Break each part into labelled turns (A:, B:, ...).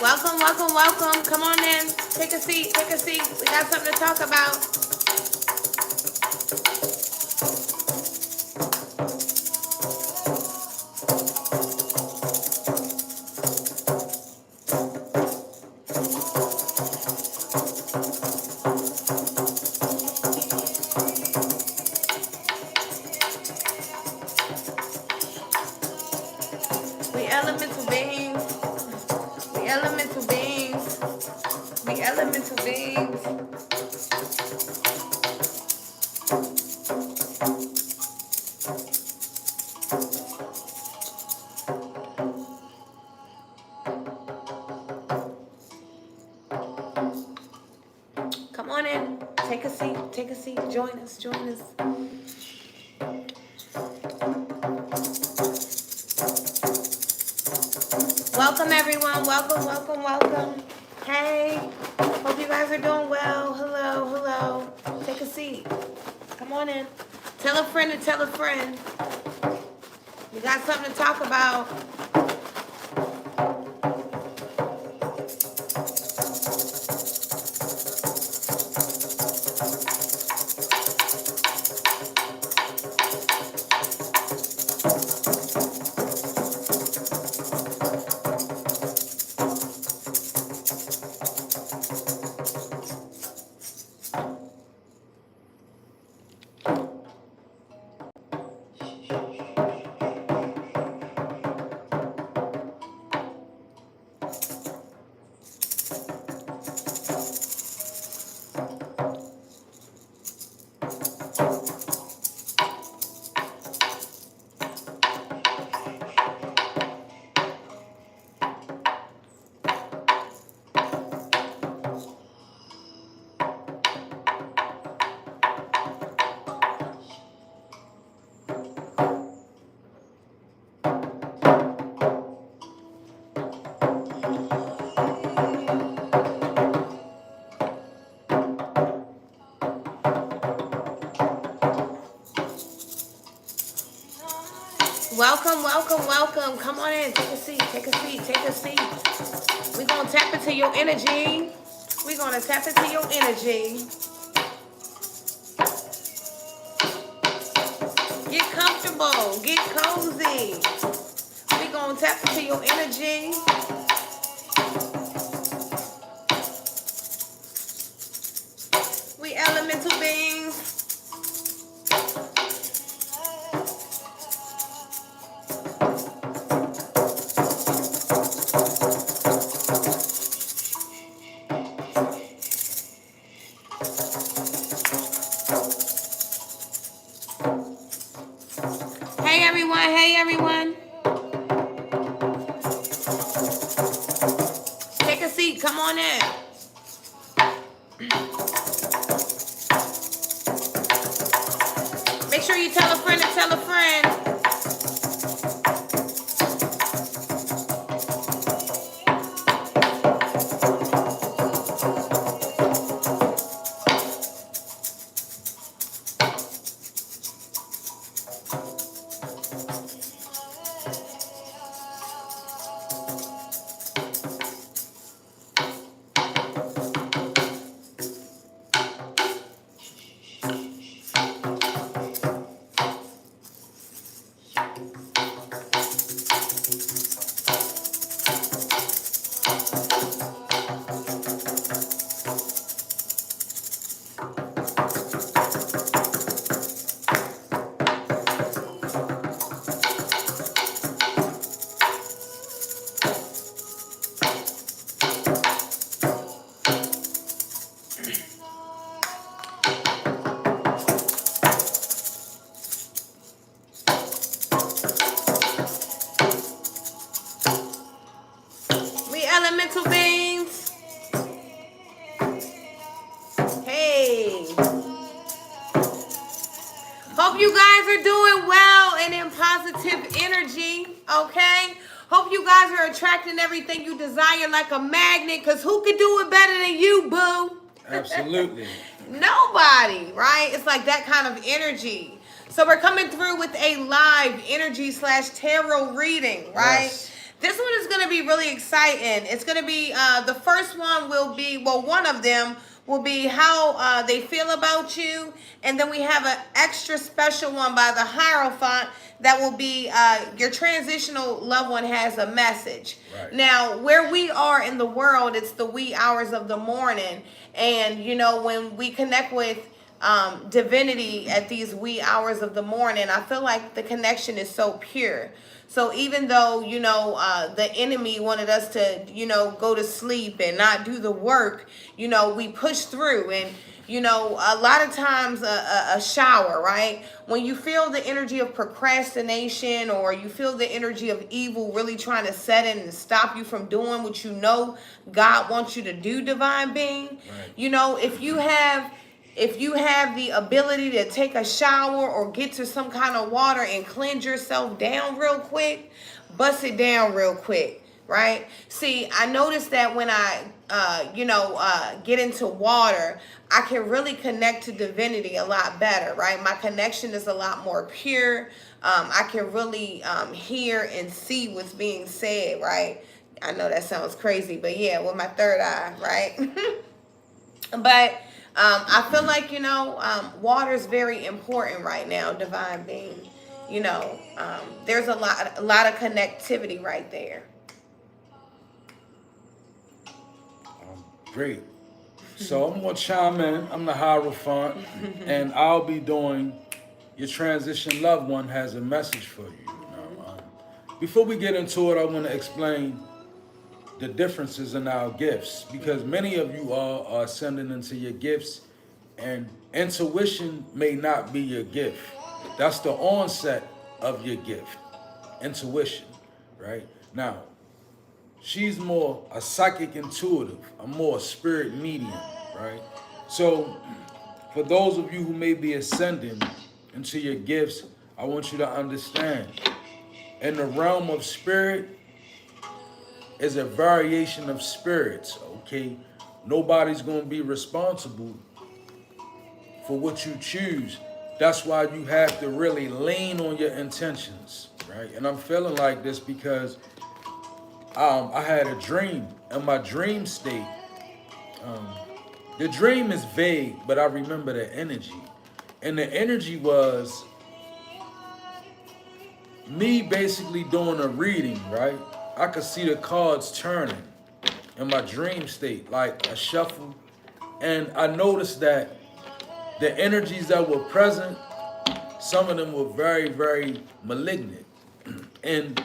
A: Welcome, welcome, welcome. Come on in. Take a seat. Take a seat. We got something to talk about. We elemental beings. We elemental beings. We elemental beings. Come on in. Take a seat. Take a seat. Join us. Join us. Welcome, everyone. Welcome, welcome, welcome. Hey. Hope you guys are doing well. Hello, hello. Take a seat. Come on in. Tell a friend to tell a friend. We got something to talk about. Welcome, welcome, welcome. Come on in. Take a seat. Take a seat. Take a seat. We're going to tap into your energy. We're going to tap into your energy. Get comfortable. Get cozy. We're going to tap into your energy. We elemental beings. Hey everyone, hey everyone. Take a seat, come on in. Make sure you tell a friend to tell a friend. elemental beings? Hey. Hope you guys are doing well and in positive energy, okay? Hope you guys are attracting everything you desire like a magnet, because who could do it better than you, boo?
B: Absolutely.
A: Nobody, right? It's like that kind of energy. So we're coming through with a live energy / tarot reading, right?
B: Yes.
A: This one is going to be really exciting. It's going to be, the first one will be, well, one of them will be how they feel about you. And then we have an extra special one by the Hierophant that will be your transitional loved one has a message.
B: Right.
A: Now, where we are in the world, it's the wee hours of the morning. And, you know, when we connect with divinity at these wee hours of the morning, I feel like the connection is so pure. So even though, you know, the enemy wanted us to, you know, go to sleep and not do the work, you know, we push through. And, you know, a lot of times a shower, right? When you feel the energy of procrastination, or you feel the energy of evil really trying to set in and stop you from doing what you know God wants you to do, divine being,
B: Right.
A: you know, if you have the ability to take a shower or get to some kind of water and cleanse yourself down real quick, bust it down real quick, right? See, I noticed that when I, get into water, I can really connect to divinity a lot better, right? My connection is a lot more pure. I can really hear and see what's being said, right? I know that sounds crazy, but yeah, with my third eye, right? But I feel like, you know, water is very important right now, divine being. You know, there's a lot of connectivity right there.
B: Great. So I'm going to chime in. I'm the Hierophant, and I'll be doing your transition loved one has a message for you. Before we get into it, I want to explain the differences in our gifts, because many of you all are ascending into your gifts, and intuition may not be your gift. That's the onset of your gift, intuition, right? Now, she's more a psychic intuitive, a more spirit medium, right? So for those of you who may be ascending into your gifts, I want you to understand, in the realm of spirit is a variation of spirits, okay? Nobody's going to be responsible for what you choose. That's why you have to really lean on your intentions, right? And I'm feeling like this because I had a dream. In my dream state, the dream is vague, but I remember the energy. And the energy was me basically doing a reading, right? I could see the cards turning in my dream state, like a shuffle. And I noticed that the energies that were present, some of them were very, very malignant. And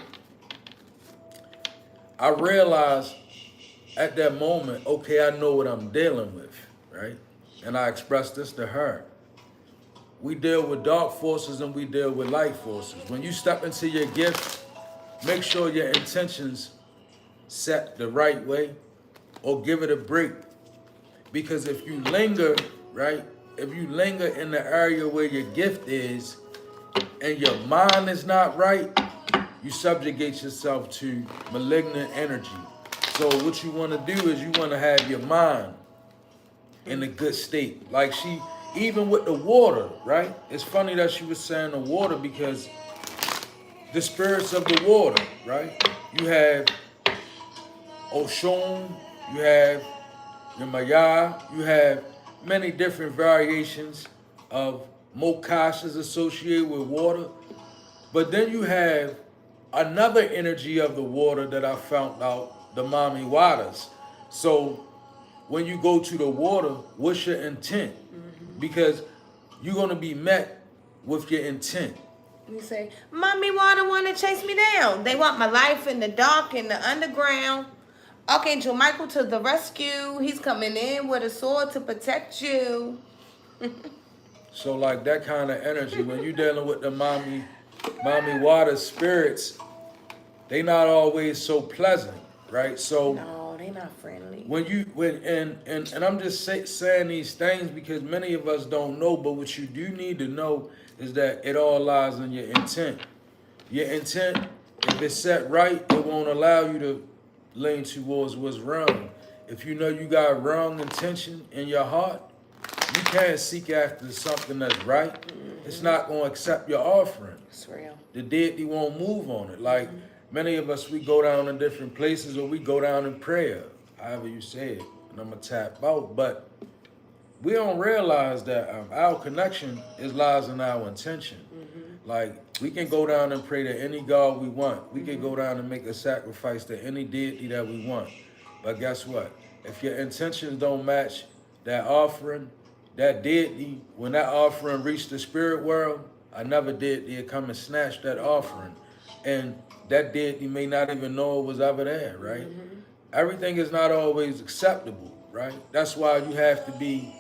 B: I realized at that moment, okay, I know what I'm dealing with, right? And I expressed this to her. We deal with dark forces and we deal with light forces. When you step into your gift, make sure your intentions set the right way, or give it a break. Because if you linger, right? If you linger in the area where your gift is and your mind is not right, you subjugate yourself to malignant energy. So what you want to do is you want to have your mind in a good state. Like even with the water, right? It's funny that she was saying the water, because the spirits of the water, right? You have Oshun, you have Yemaya, you have many different variations of Mokashas associated with water. But then you have another energy of the water that I found out, the Mami Waters. So when you go to the water, what's your intent? Because you're going to be met with your intent.
A: You say, Mommy Water want to chase me down. They want my life in the dark, in the underground. Archangel Michael to the rescue. He's coming in with a sword to protect you.
B: So like that kind of energy, when you're dealing with the Mami Water spirits, they not always so pleasant, right? So
A: they not friendly.
B: And I'm just saying these things because many of us don't know, but what you do need to know is that it all lies in your intent. Your intent, if it's set right, it won't allow you to lean towards what's wrong. If you know you got wrong intention in your heart, you can't seek after something that's right. It's not going to accept your offering.
A: It's real.
B: The deity won't move on it. Like many of us, we go down in different places or we go down in prayer, however you say it, and I'm going to tap out. But we don't realize that our connection lies in our intention. Like, we can go down and pray to any God we want. We can go down and make a sacrifice to any deity that we want. But guess what? If your intentions don't match that offering, that deity, when that offering reached the spirit world, another deity will come and snatch that offering. And that deity may not even know it was ever there, right? Everything is not always acceptable, right? That's why you have to be,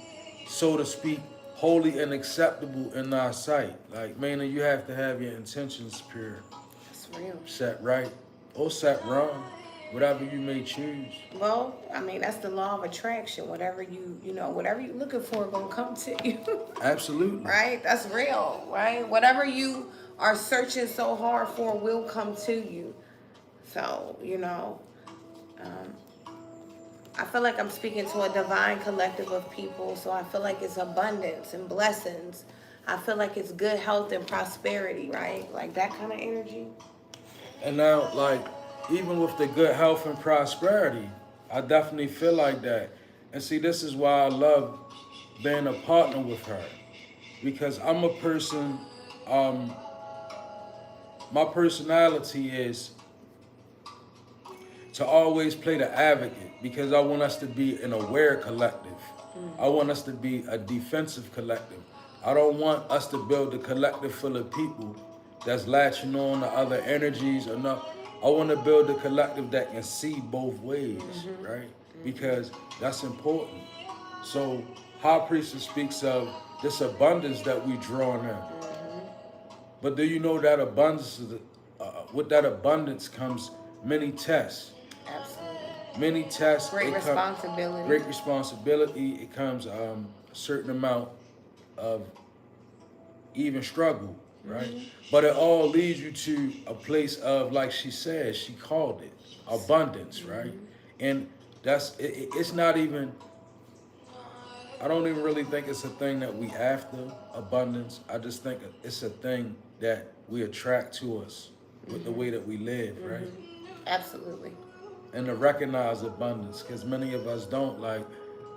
B: so to speak, holy and acceptable in our sight. Like, meaning you have to have your intentions pure.
A: That's real.
B: Set right or set wrong, whatever you may choose.
A: Well, I mean, that's the law of attraction. Whatever whatever you're looking for gonna come to you.
B: Absolutely.
A: Right? That's real, right? Whatever you are searching so hard for will come to you. So, I feel like I'm speaking to a divine collective of people, so I feel like it's abundance and blessings. I feel like it's good health and prosperity, right? Like that kind of energy.
B: And now, like, even with the good health and prosperity, I definitely feel like that. And see, this is why I love being a partner with her. Because I'm a person, my personality is to always play the advocate, because I want us to be an aware collective. I want us to be a defensive collective. I don't want us to build a collective full of people that's latching on to other energies or not. I want to build a collective that can see both ways, right? Because that's important. So High Priestess speaks of this abundance that we draw in. But do you know that abundance, with that abundance comes many tests.
A: Absolutely.
B: Many tests.
A: Great responsibility.
B: Great responsibility. It comes a certain amount of even struggle, right? But it all leads you to a place of, like she said, she called it abundance, right? And it's not even, I don't even really think it's a thing that we after, abundance. I just think it's a thing that we attract to us with the way that we live, right?
A: Absolutely.
B: And to recognize abundance, because many of us don't. Like,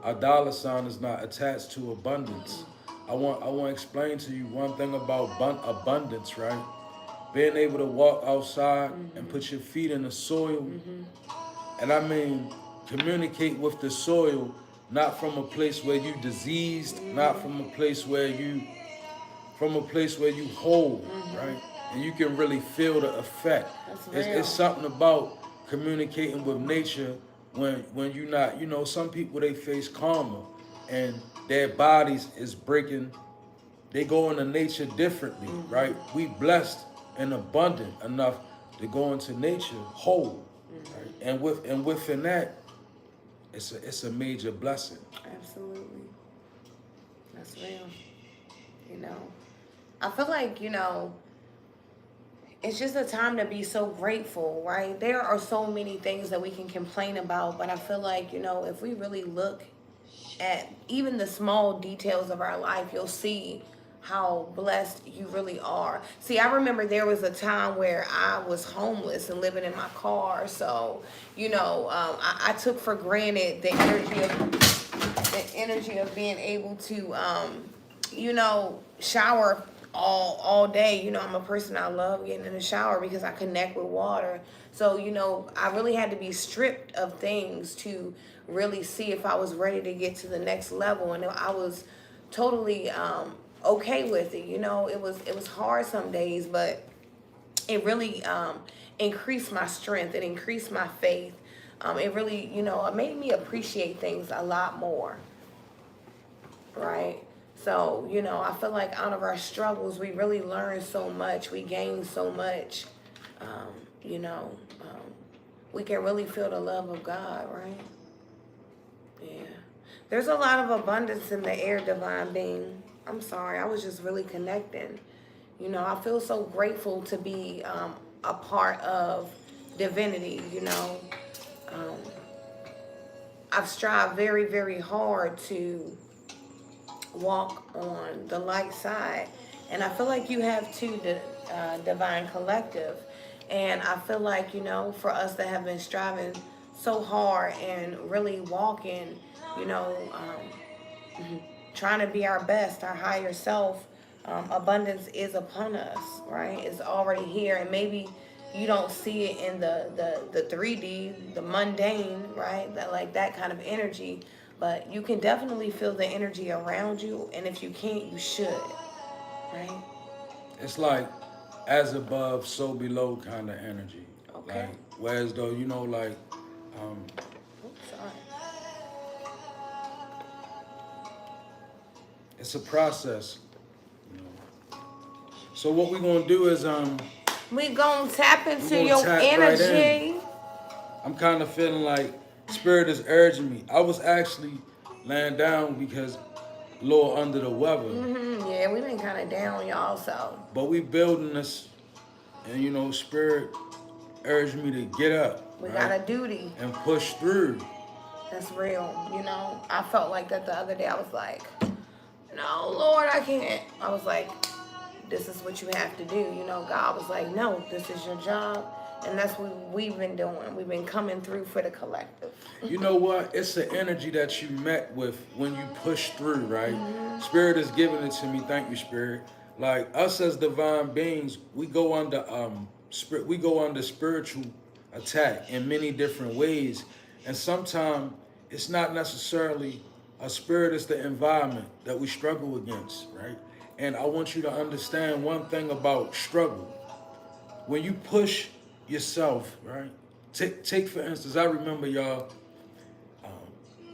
B: our dollar sign is not attached to abundance. I want to explain to you one thing about abundance, right? Being able to walk outside and put your feet in the soil, and I mean communicate with the soil, not from a place where you diseased, not from a place where you whole, right? And you can really feel the effect. It's something about communicating with nature when you're not, some people, they face karma and their bodies is breaking. They go into nature differently, right? We blessed and abundant enough to go into nature whole, right? And within that, it's a major blessing.
A: Absolutely. That's real. I feel like, it's just a time to be so grateful, right? There are so many things that we can complain about, but I feel like, if we really look at even the small details of our life, you'll see how blessed you really are. See, I remember there was a time where I was homeless and living in my car. So, I took for granted the energy of being able to, shower all day. I'm a person, I love getting in the shower because I connect with water. So, I really had to be stripped of things to really see if I was ready to get to the next level. And I was totally okay with it. It was hard some days, but it really increased my strength. It increased my faith. It really, it made me appreciate things a lot more. Right? So, I feel like out of our struggles, we really learn so much. We gain so much, we can really feel the love of God, right? Yeah. There's a lot of abundance in the air, divine being. I'm sorry, I was just really connecting. You know, I feel so grateful to be a part of divinity, you know. Um, I've strived very, very hard to walk on the light side. And I feel like you have too, Divine Collective. And I feel like, you know, for us that have been striving so hard and really walking, you know, trying to be our best, our higher self, abundance is upon us, right? It's already here. And maybe you don't see it in the 3D, the mundane, right? That kind of energy. But you can definitely feel the energy around you. And if you can't, you should, right?
B: It's like as above, so below kind of energy.
A: Okay.
B: Like, whereas though, you know, like,
A: Oops, sorry.
B: it's a process. You know. So what we're gonna do is
A: We gonna tap into
B: gonna
A: your
B: tap right
A: energy.
B: in. I'm kind of feeling like spirit is urging me. I was actually laying down because a little under the weather.
A: Yeah, we been kind of down, y'all. So
B: But we building this, and you know, spirit urged me to get up.
A: we
B: right?
A: got a duty.
B: And push through.
A: That's real. You know, I felt like that the other day. I was like, no, Lord, I can't. I was like, this is what you have to do. You know, God was like, no, this is your job. And that's what we've been doing. We've been coming through for the collective.
B: You know what? It's the energy that you met with when you push through, right? Spirit is giving it to me. Thank you, Spirit. Like us as divine beings, we go under spiritual attack in many different ways. And sometimes it's not necessarily a spirit, it's the environment that we struggle against, right? And I want you to understand one thing about struggle. When you push yourself, right? Take for instance, I remember y'all,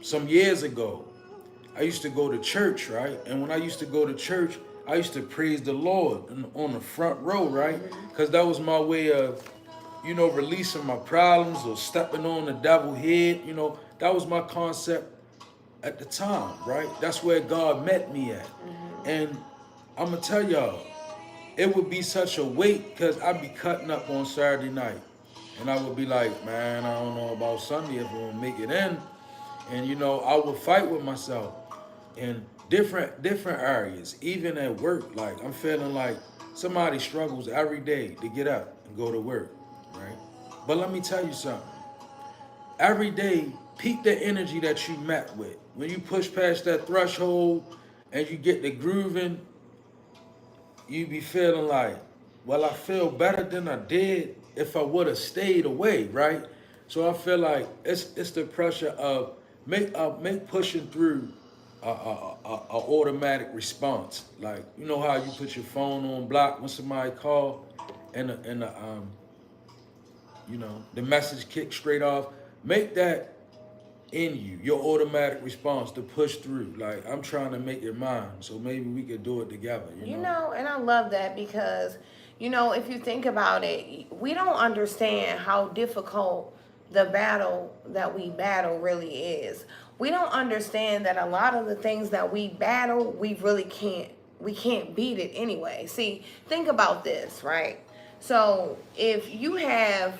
B: some years ago, I used to go to church, right? And when I used to go to church, I used to praise the Lord on the front row, right? Because that was my way of, you know, releasing my problems or stepping on the devil's head. You know, that was my concept at the time, right? That's where God met me at. And I'm going to tell y'all, it would be such a weight because I'd be cutting up on Saturday night. And I would be like, man, I don't know about Sunday if I'm going to make it in. And, you know, I would fight with myself in different areas, even at work. Like, I'm feeling like somebody struggles every day to get up and go to work, right? But let me tell you something. Every day, peak the energy that you met with. When you push past that threshold and you get the grooving, you be feeling like, well, I feel better than I did if I would have stayed away, right? So I feel like it's the pressure of make pushing through a automatic response. Like, you know how you put your phone on block when somebody call, and you know, the message kicks straight off. Make that in you, your automatic response to push through. Like, I'm trying to make it mine, so maybe we could do it together. You know,
A: And I love that because, you know, if you think about it, we don't understand how difficult the battle that we battle really is. We don't understand that a lot of the things that we battle, we can't beat it anyway. See, think about this, right? So if you have,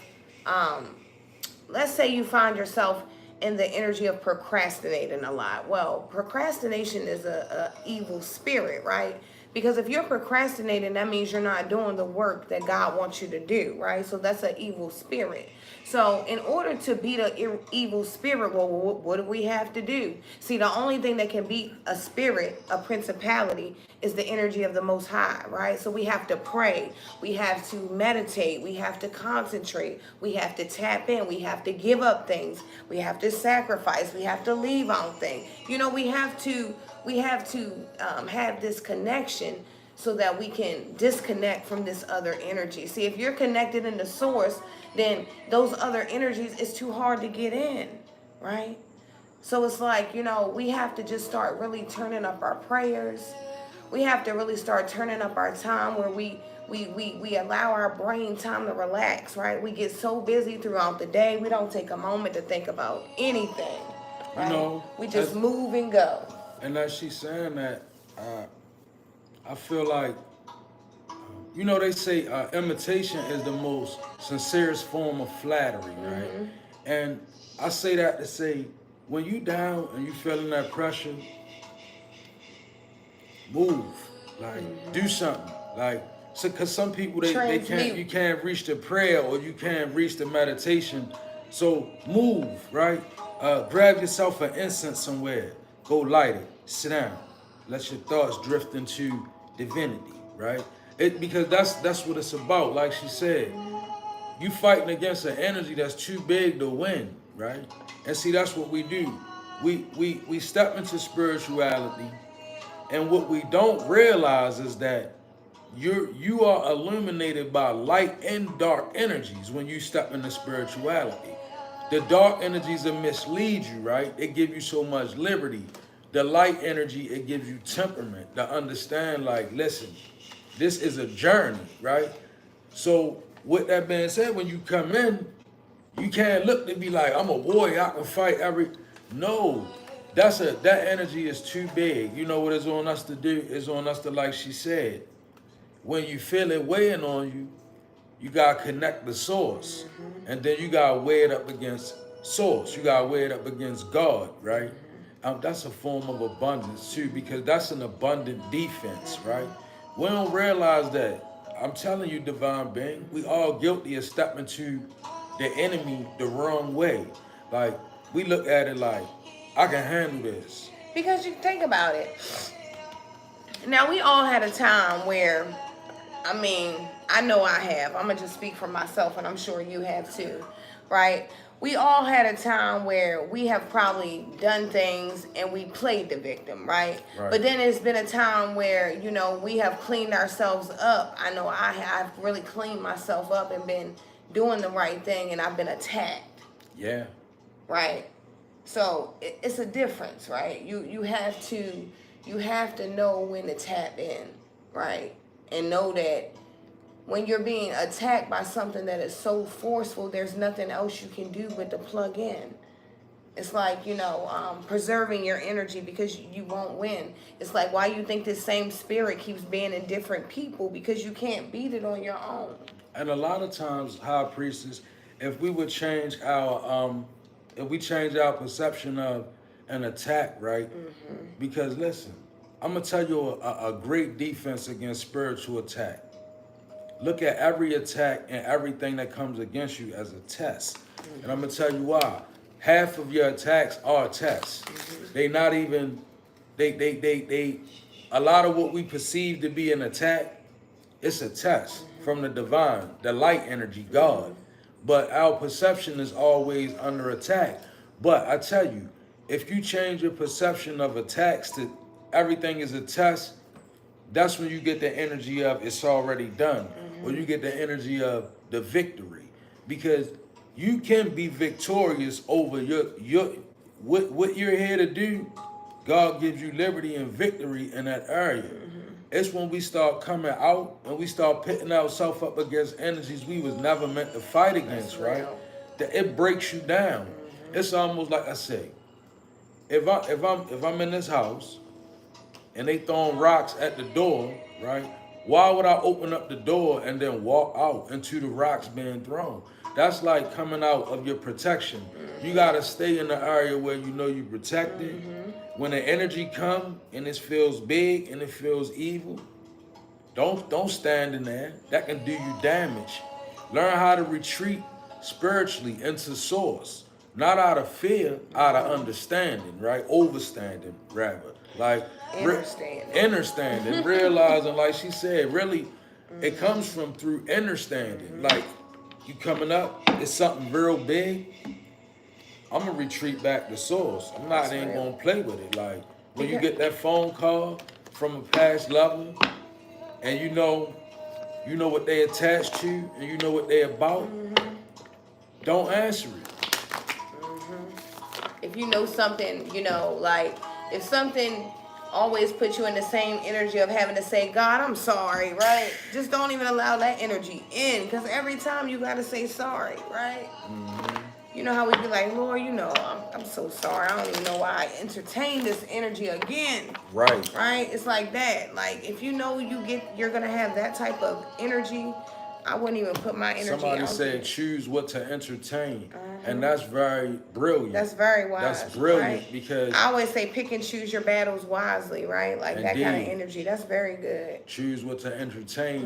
A: let's say you find yourself in the energy of procrastinating a lot. Well, procrastination is a evil spirit, right? Because if you're procrastinating, that means you're not doing the work that God wants you to do, right? So that's an evil spirit. So in order to beat an evil spirit, well, what do we have to do? See, the only thing that can beat a spirit, a principality, is the energy of the Most High, right? So we have to pray. We have to meditate. We have to concentrate. We have to tap in. We have to give up things. We have to sacrifice. We have to leave on things. You know, we have to have this connection so that we can disconnect from this other energy. See, if you're connected in the source, then those other energies, it's too hard to get in, right? So it's like, you know, we have to just start really turning up our prayers. We have to really start turning up our time where we we allow our brain time to relax, right? We get so busy throughout the day, we don't take a moment to think about anything, right?
B: You know,
A: we just move and go.
B: And as she's saying that, I feel like, you know, they say imitation is the most sincerest form of flattery, right? And I say that to say, when you down and you feeling that pressure, move, like do something, like, so because some people they can't, you can't reach the prayer or you can't reach the meditation, so move, right? Grab yourself an incense somewhere, go light it, sit down, let your thoughts drift into divinity, right? Because that's what it's about. Like she said, you fighting against an energy that's too big to win, right? And see, that's what we do. We step into spirituality, and what we don't realize is that you are illuminated by light and dark energies when you step into spirituality. The dark energies will mislead you, right? It give you so much liberty. The light energy, it gives you temperament to understand, like, listen, this is a journey, right? So with that being said, when you come in, you can't look to be like, I'm a warrior, I can fight every. No, that energy is too big. You know what it's on us to do? It's on us to, like she said, when you feel it weighing on you, you gotta connect the source. And then you gotta weigh it up against source. You gotta weigh it up against God, right? That's a form of abundance too, because that's an abundant defense, right? We don't realize that. I'm telling you, divine being, we all guilty of stepping to the enemy the wrong way. Like, we look at it like, I can handle this.
A: Because you think about it. Now, we all had a time where, I mean, I know I have. I'm going to just speak for myself, and I'm sure you have too, right? We all had a time where we have probably done things and we played the victim, right? But then it's been a time where, you know, we have cleaned ourselves up. I know I've really cleaned myself up and been doing the right thing, and I've been attacked.
B: Yeah.
A: Right? So it's a difference, right? You have to know when to tap in, right? And know that when you're being attacked by something that is so forceful, there's nothing else you can do but to plug in. It's like, you know, preserving your energy because you won't win. It's like, why you think this same spirit keeps being in different people? Because you can't beat it on your own.
B: And a lot of times, High Priestess, if we would change our perception of an attack, right? Because listen, I'm gonna tell you a great defense against spiritual attack. Look at every attack and everything that comes against you as a test. And I'm gonna tell you why. Half of your attacks are tests. They not even, they a lot of what we perceive to be an attack, it's a test from the divine, the light energy, God. But our perception is always under attack. But I tell you, if you change your perception of attacks to everything is a test, that's when you get the energy of it's already done. Or you get the energy of the victory. Because you can be victorious over what you're here to do. God gives you liberty and victory in that area. It's when we start coming out and we start pitting ourselves up against energies we was never meant to fight against, right? That it breaks you down. It's almost like I say, if I'm in this house and they throwing rocks at the door, right? Why would I open up the door and then walk out into the rocks being thrown? That's like coming out of your protection. You gotta stay in the area where you know you're protected. When the energy come and it feels big and it feels evil, don't stand in there. That can do you damage. Learn how to retreat spiritually into source. Not out of fear, out of understanding, right? Overstanding, rather. Like, understanding, realizing, like she said, really, it comes from through understanding. Like, you coming up, it's something real big, I'm going to retreat back to source. I'm not even going to play with it. Like, when you get that phone call from a past lover, and you know what they attached to, and you know what they about, don't answer it.
A: If you know something, you know, like, if something always put you in the same energy of having to say, God, I'm sorry, right? Just don't even allow that energy in, because every time you got to say sorry, right? You know how we be like, Lord, I'm so sorry. I don't even know why I entertained this energy again.
B: Right.
A: Right? It's like that. Like, if you know you're going to have that type of energy, I wouldn't even put my energy
B: Somebody
A: out
B: said
A: there.
B: choose what to entertain. And that's very brilliant.
A: That's very wise.
B: That's brilliant,
A: right?
B: because
A: I always say pick and choose your battles wisely, right? Like that kind of
B: Indeed.
A: energy. That's very good.
B: choose what to entertain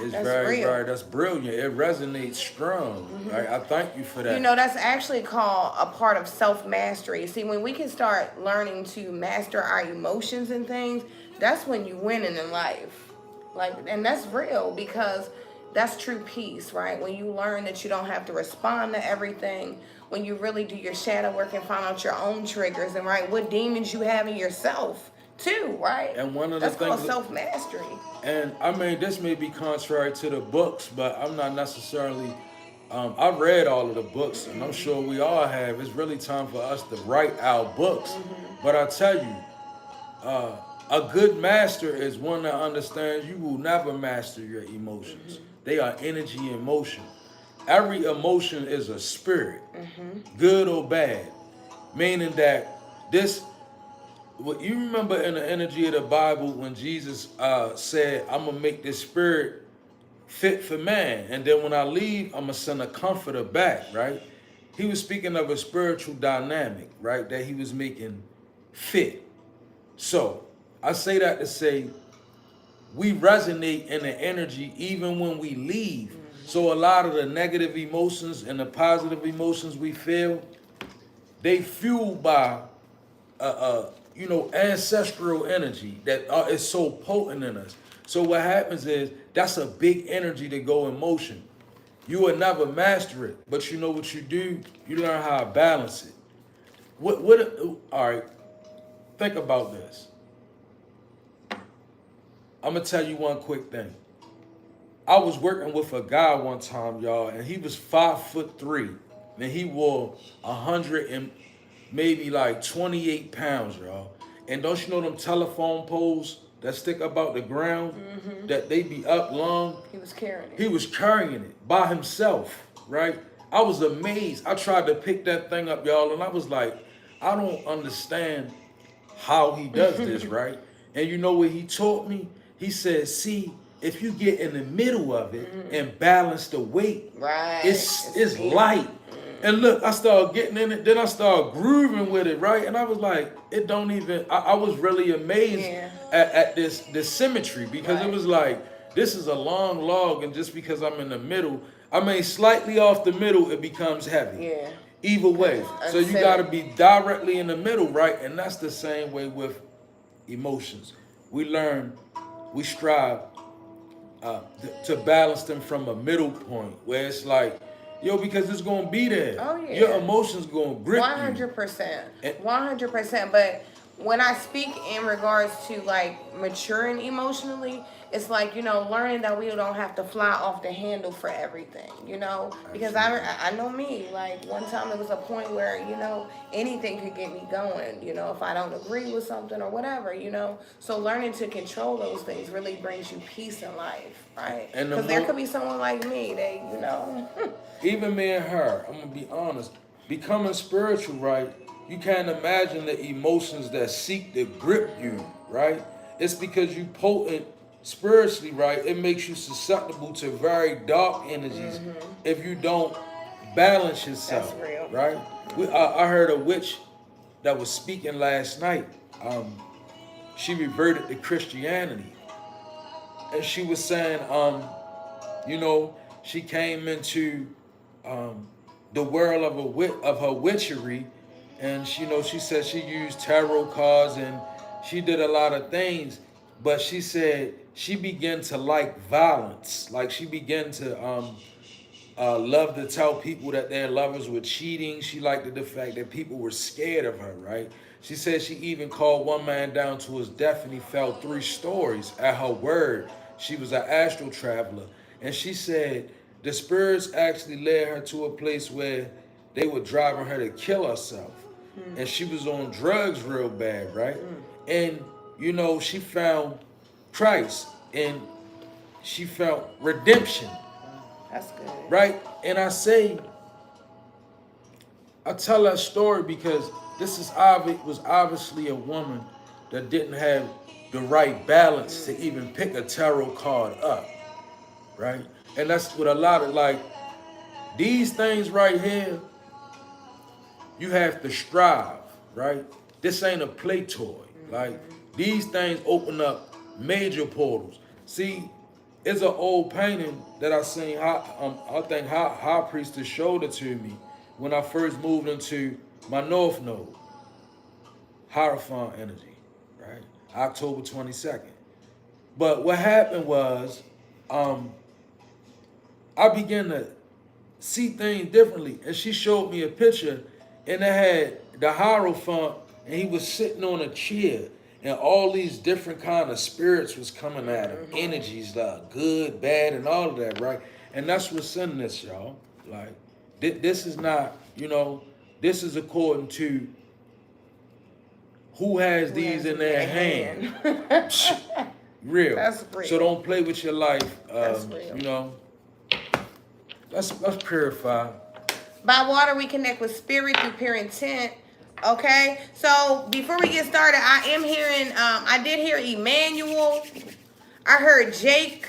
B: is
A: That's
B: very,
A: real.
B: that's brilliant. It resonates strong. Right? I thank you for that.
A: That's actually called a part of self-mastery. See, when we can start learning to master our emotions and things, that's when you win in life. Like, and that's real, because that's true peace, right? When you learn that you don't have to respond to everything, when you really do your shadow work and find out your own triggers and right what demons you have in yourself too, right?
B: And one of the
A: that's called
B: things,
A: self-mastery.
B: and I mean, this may be contrary to the books, but I'm not necessarily. I've read all of the books, and I'm sure we all have. It's really time for us to write our books. But I tell you, a good master is one that understands you will never master your emotions. They are energy in motion. Every emotion is a spirit, good or bad, meaning that this. What you remember in the energy of the Bible when Jesus said, "I'm gonna make this spirit fit for man, and then when I leave, I'm gonna send a comforter back." Right? He was speaking of a spiritual dynamic, right? That he was making fit. So I say that to say we resonate in the energy even when we leave. So a lot of the negative emotions and the positive emotions we feel, they fueled by ancestral energy that is so potent in us. So what happens is that's a big energy to go in motion. You will never master it, but you know what you do? You learn how to balance it. All right, think about this. I'm gonna tell you one quick thing. I was working with a guy one time, y'all, and he was 5'3", and he wore 100 and maybe like 28 pounds, y'all. And don't you know them telephone poles that stick about the ground, that they be up long?
A: He was carrying it.
B: He was carrying it by himself, right? I was amazed. I tried to pick that thing up, y'all, and I was like, I don't understand how he does this, right? And you know what he taught me? He said, see, if you get in the middle of it and balance the weight,
A: right,
B: it's light. And look, I started getting in it, then I started grooving with it, right? And I was like, it don't even, I was really amazed at this symmetry, because it was like, this is a long log, and just because I'm in the middle, I mean, slightly off the middle, it becomes heavy.
A: Yeah.
B: Either way. So you got to be directly in the middle, right? And that's the same way with emotions. We strive to balance them from a middle point where it's like, because it's gonna be there.
A: Oh yeah.
B: Your emotions gonna grip
A: 100%. 100%. But when I speak in regards to like maturing emotionally, it's like, learning that we don't have to fly off the handle for everything, because I know me, like one time there was a point where, anything could get me going, if I don't agree with something or whatever, so learning to control those things really brings you peace in life, right? Because there could be someone like me, they,
B: Even me and her, I'm gonna be honest, becoming spiritual, right? You can't imagine the emotions that seek to grip you, right? It's because you potent spiritually, right? It makes you susceptible to very dark energies if you don't balance yourself.
A: That's real.
B: Right? I heard a witch that was speaking last night. She reverted to Christianity, and she was saying, she came into the world of her witchery, and she said she used tarot cards and she did a lot of things, but she said she began to like violence. Like she began to love to tell people that their lovers were cheating. She liked the fact that people were scared of her, right? She said she even called one man down to his death and he fell 3 stories at her word. She was an astral traveler. And she said the spirits actually led her to a place where they were driving her to kill herself. And she was on drugs real bad, right? And you know, she found Christ and she found redemption,
A: That's good.
B: right? And I tell that story because this was obviously a woman that didn't have the right balance to even pick a tarot card up, right? And that's what a lot of like these things right here, you have to strive, right? This ain't a play toy. Like these things open up major portals. See, it's an old painting that I seen. I think High Priestess showed it to me when I first moved into my North Node. Hierophant energy, right? October 22nd. But what happened was, I began to see things differently. And she showed me a picture, and it had the Hierophant, and he was sitting on a chair, and all these different kind of spirits was coming at him, energies, good, bad, and all of that, right? And that's what's in this, y'all. Like, this is not, you know, this is according to who has these in their hand. Real.
A: That's real.
B: So don't play with your life.
A: That's real.
B: You know, let's purify.
A: By water, we connect with spirit through pure intent. Okay, so before we get started, I am hearing, I did hear Emmanuel. I heard Jake.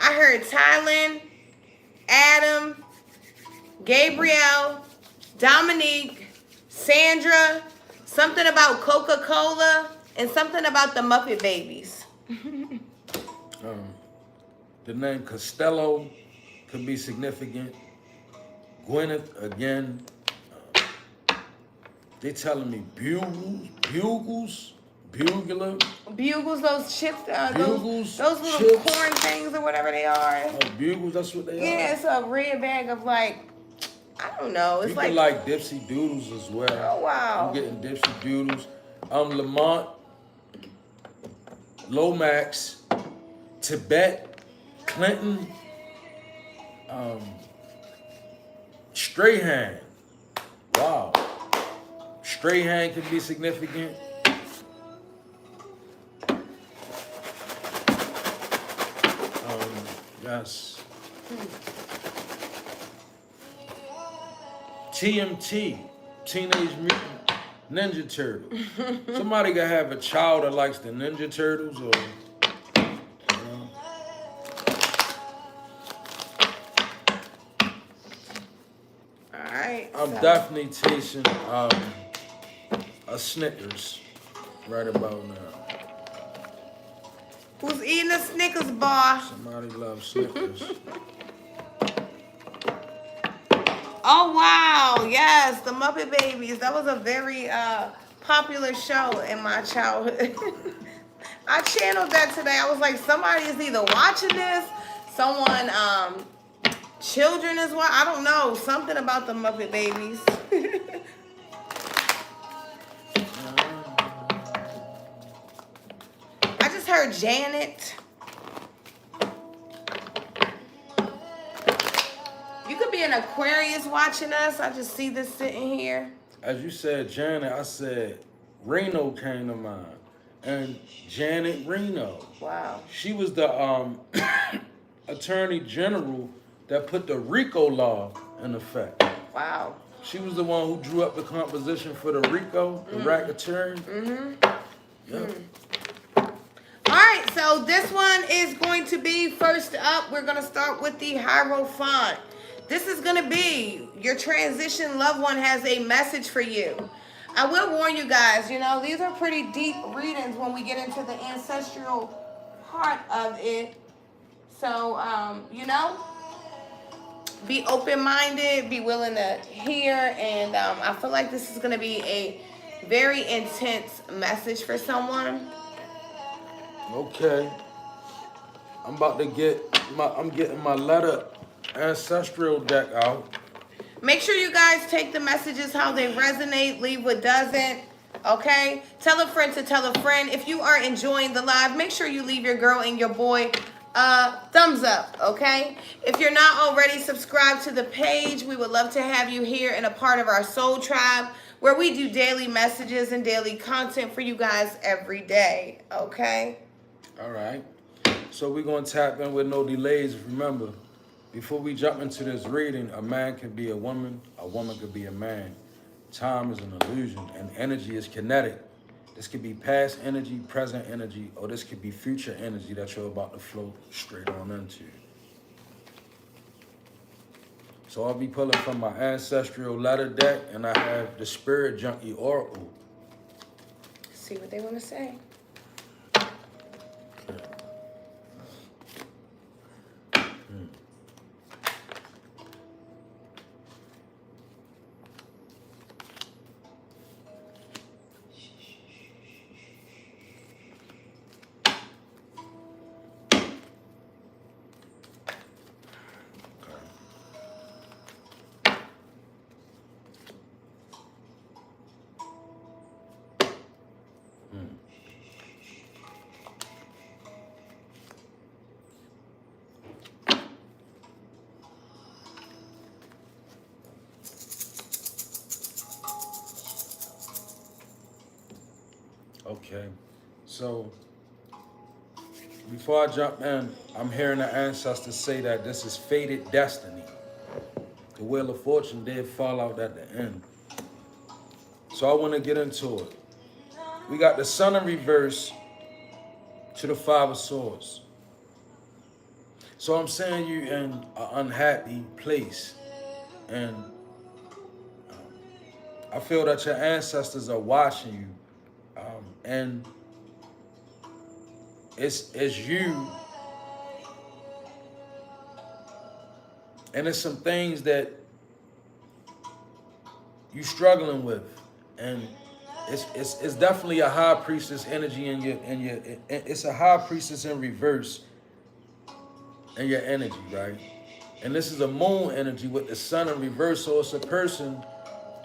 A: I heard Tylen, Adam, Gabriel, Dominique, Sandra, something about Coca-Cola, and something about the Muppet Babies.
B: The name Costello could be significant. Gwyneth, again. They telling me bugles, bugler.
A: Bugles, those chips,
B: Bugles,
A: those little
B: chips.
A: corn things or whatever they are.
B: Oh, bugles, that's what they
A: Yeah,
B: are.
A: it's a red bag of like, I don't know. It's
B: You
A: like,
B: can like Dipsy Doodles as well.
A: Oh, wow.
B: I'm getting Dipsy Doodles. Lamont, Lomax, Tibet, Clinton, Strahan. Wow. Strahan can be significant. Yes. TMT, Teenage Mutant Ninja Turtles. Somebody gotta have a child that likes the Ninja Turtles, or you know.
A: all right.
B: I'm
A: so-
B: definitely tasting a Snickers right about now.
A: Who's eating a Snickers bar?
B: Somebody loves Snickers.
A: Oh, wow. Yes, the Muppet Babies. That was a very popular show in my childhood. I channeled that today. I was like, somebody is either watching this, someone, children is what, I don't know. Something about the Muppet Babies. I just heard Janet. You could be an Aquarius watching us. I just see this sitting here.
B: As you said, Janet, I said Reno came to mind. And Janet Reno.
A: Wow.
B: She was the attorney general that put the RICO law in effect.
A: Wow.
B: She was the one who drew up the composition for the RICO, the racketeering. Yep.
A: All right, so this one is going to be first up. We're going to start with the Hierophant. This is going to be your transition loved one has a message for you. I will warn you guys, you know, these are pretty deep readings when we get into the ancestral part of it. So, you know, be open-minded, be willing to hear, and I feel like this is going to be a very intense message for someone.
B: Okay. I'm about to I'm getting my letter ancestral deck out.
A: Make sure you guys take the messages how they resonate, leave what doesn't, okay? Tell a friend to tell a friend. If you are enjoying the live, make sure you leave your girl and your boy a thumbs up, okay? If you're not already subscribed to the page, we would love to have you here and a part of our soul tribe. where we do daily messages and daily content for you guys every day. Okay?
B: All right. So we're going to tap in with no delays. Remember, before we jump into this reading, a man can be a woman could be a man. Time is an illusion, and energy is kinetic. This could be past energy, present energy, or this could be future energy that you're about to flow straight on into. So I'll be pulling from my ancestral letter deck, and I have the Spirit Junkie Oracle.
A: See what they want to say.
B: Okay, so before I jump in, I'm hearing the ancestors say that this is fated destiny. The Wheel of Fortune did fall out at the end. So I want to get into it. We got the Sun in reverse to the Five of Swords. So I'm saying you in an unhappy place. And I feel that your ancestors are watching you. And it's you. And it's some things that you struggling with. And it's definitely a high priestess energy in your it's a high priestess in reverse in your energy, right? And this is a moon energy with the sun in reverse, so it's a person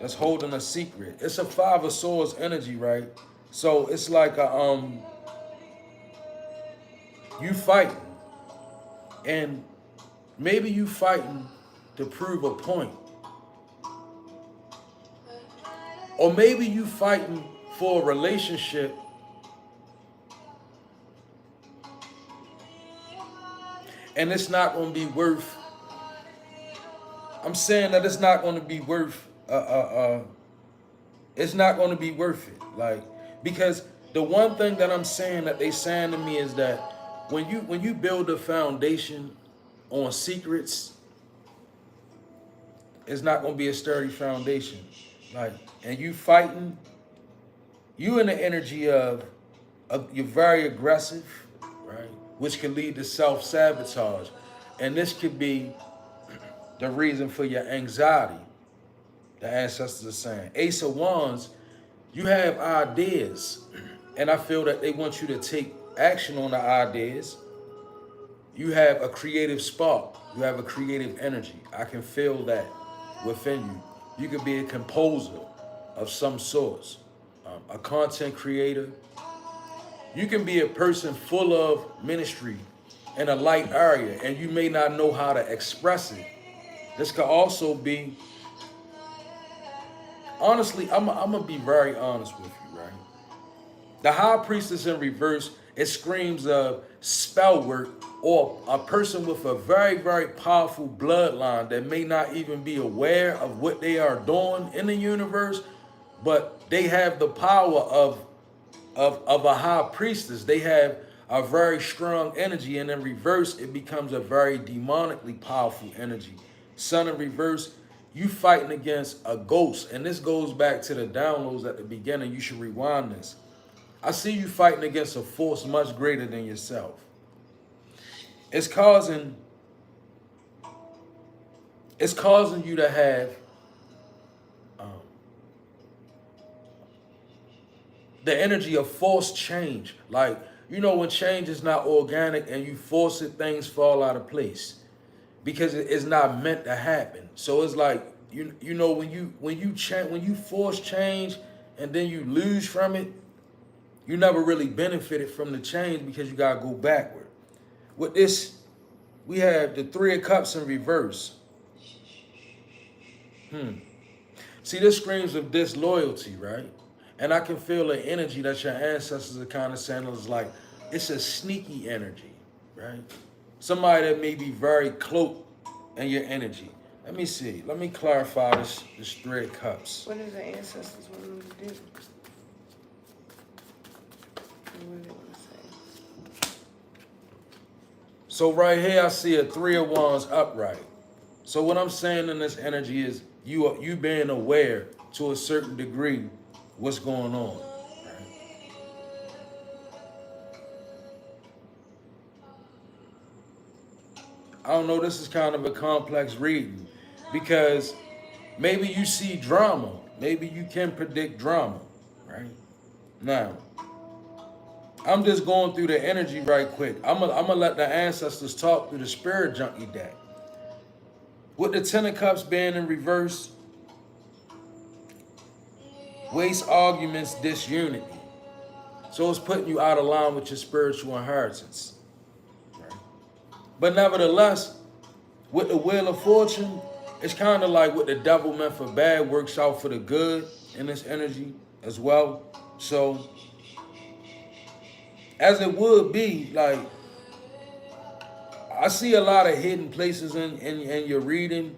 B: that's holding a secret. It's a Five of Swords energy, right? So it's like you fighting, and maybe you fighting to prove a point, or maybe you fighting for a relationship and it's not going to be worth. I'm saying that it's not going to be worth. It's not going to be worth it, like, because the one thing that I'm saying that they saying to me is that when you build a foundation on secrets, it's not going to be a sturdy foundation, like, and you fighting, you in the energy of you're very aggressive, right, which can lead to self-sabotage, and this could be the reason for your anxiety. The ancestors are saying Ace of Wands, you have ideas, and I feel that they want you to take action on the ideas. You have a creative spark. You have a creative energy. I can feel that within you. You could be a composer of some sorts, a content creator. You can be a person full of ministry in a light area, and you may not know how to express it. This could also be, honestly, I'm gonna be very honest with you, right? The High Priestess in reverse, it screams of spell work, or a person with a very, very powerful bloodline that may not even be aware of what they are doing in the universe, but they have the power of a high priestess. They have a very strong energy, and in reverse, it becomes a very demonically powerful energy. Sun in reverse, you fighting against a ghost, and this goes back to the downloads at the beginning. You should rewind this. I see you fighting against a force much greater than yourself. It's causing you to have the energy of forced change. Like, you know, when change is not organic and you force it, things fall out of place because it's not meant to happen. So it's like, you know, when you force change and then you lose from it, you never really benefited from the change because you gotta go backward. With this, we have the Three of Cups in reverse. See, this screams of disloyalty, right? And I can feel the energy that your ancestors are kind of saying is like, it's a sneaky energy, right? Somebody that may be very cloaked in your energy. Let me see. Let me clarify this Three of Cups.
A: What do the ancestors want them to do? What do they want to say?
B: So right here, I see a Three of Wands upright. So what I'm saying in this energy is you being aware to a certain degree what's going on. Right? I don't know, this is kind of a complex reading because maybe you see drama. Maybe you can predict drama, right? Now, I'm just going through the energy right quick. I'm gonna let the ancestors talk through the spirit junkie deck. With the Ten of Cups being in reverse, waste arguments, disunity. So it's putting you out of line with your spiritual inheritance. Right? But nevertheless, with the Wheel of Fortune, it's kind of like what the devil meant for bad works out for the good in this energy as well. So, as it would be, like, I see a lot of hidden places in your reading.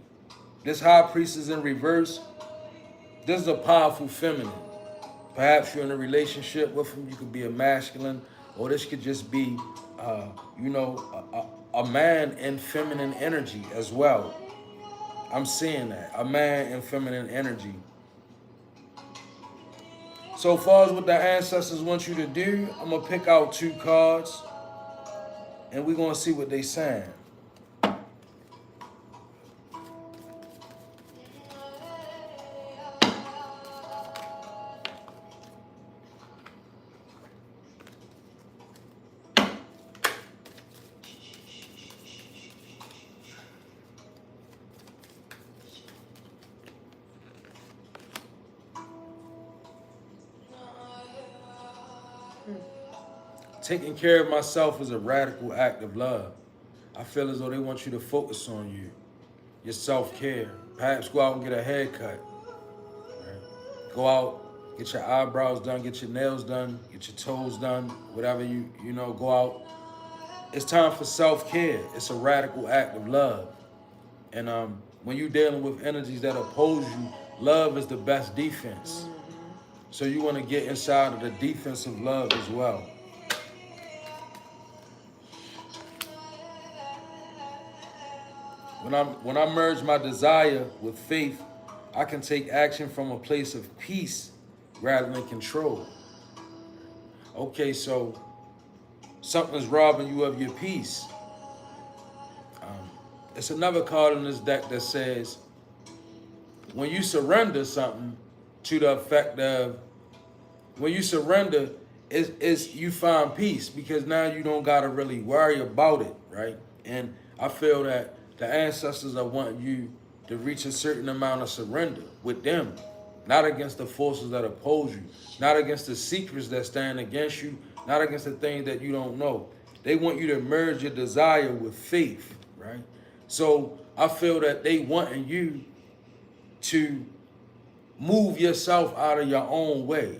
B: This High Priestess in reverse. This is a powerful feminine. Perhaps you're in a relationship with him. You could be a masculine, or this could just be, a man in feminine energy as well. I'm seeing that. A man in feminine energy. So far as what the ancestors want you to do, I'm going to pick out 2 cards, and we're going to see what they saying. Taking care of myself is a radical act of love. I feel as though they want you to focus on you, your self-care. Perhaps go out and get a haircut. Right? Go out, get your eyebrows done, get your nails done, get your toes done, whatever you go out. It's time for self-care. It's a radical act of love. And when you're dealing with energies that oppose you, love is the best defense. So you want to get inside of the defense of love as well. When I merge my desire with faith, I can take action from a place of peace rather than control. Okay, so something's robbing you of your peace. It's another card in this deck that says, when you surrender something to the effect of, when you surrender, is you find peace because now you don't got to really worry about it, right? And I feel that the ancestors are wanting you to reach a certain amount of surrender with them, not against the forces that oppose you, not against the secrets that stand against you, not against the things that you don't know. They want you to merge your desire with faith, right? So I feel that they wanting you to move yourself out of your own way.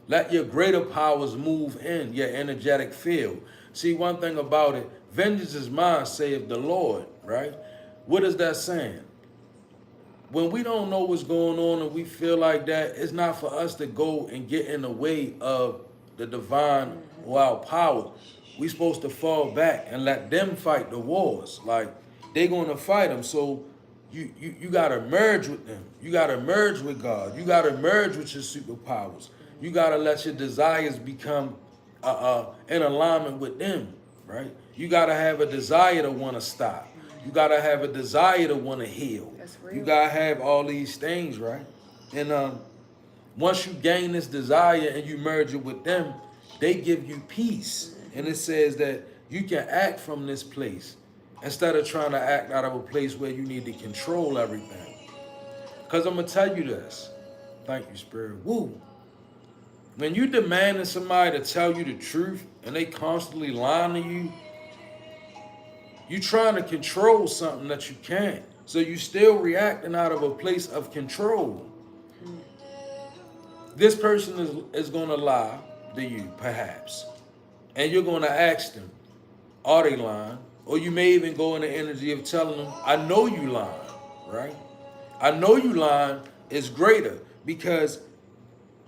B: Let your greater powers move in your energetic field. See, one thing about it, vengeance is mine, saith the Lord, right? What is that saying? When we don't know what's going on and we feel like that, it's not for us to go and get in the way of the divine or our power. We're supposed to fall back and let them fight the wars. Like, they're going to fight them. So you got to merge with them. You got to merge with God. You got to merge with your superpowers. You got to let your desires become in alignment with them, right? You got to have a desire to want to stop. You got to have a desire to want to heal. You got to have all these things, right? And once you gain this desire and you merge it with them, they give you peace. And it says that you can act from this place instead of trying to act out of a place where you need to control everything. Because I'm going to tell you this. Thank you, Spirit. Woo. When you demanding somebody to tell you the truth and they constantly lying to you, you trying to control something that you can't. So you still reacting out of a place of control. This person is going to lie to you, perhaps. And you're going to ask them, are they lying? Or you may even go in the energy of telling them, I know you lying, right? I know you lying is greater because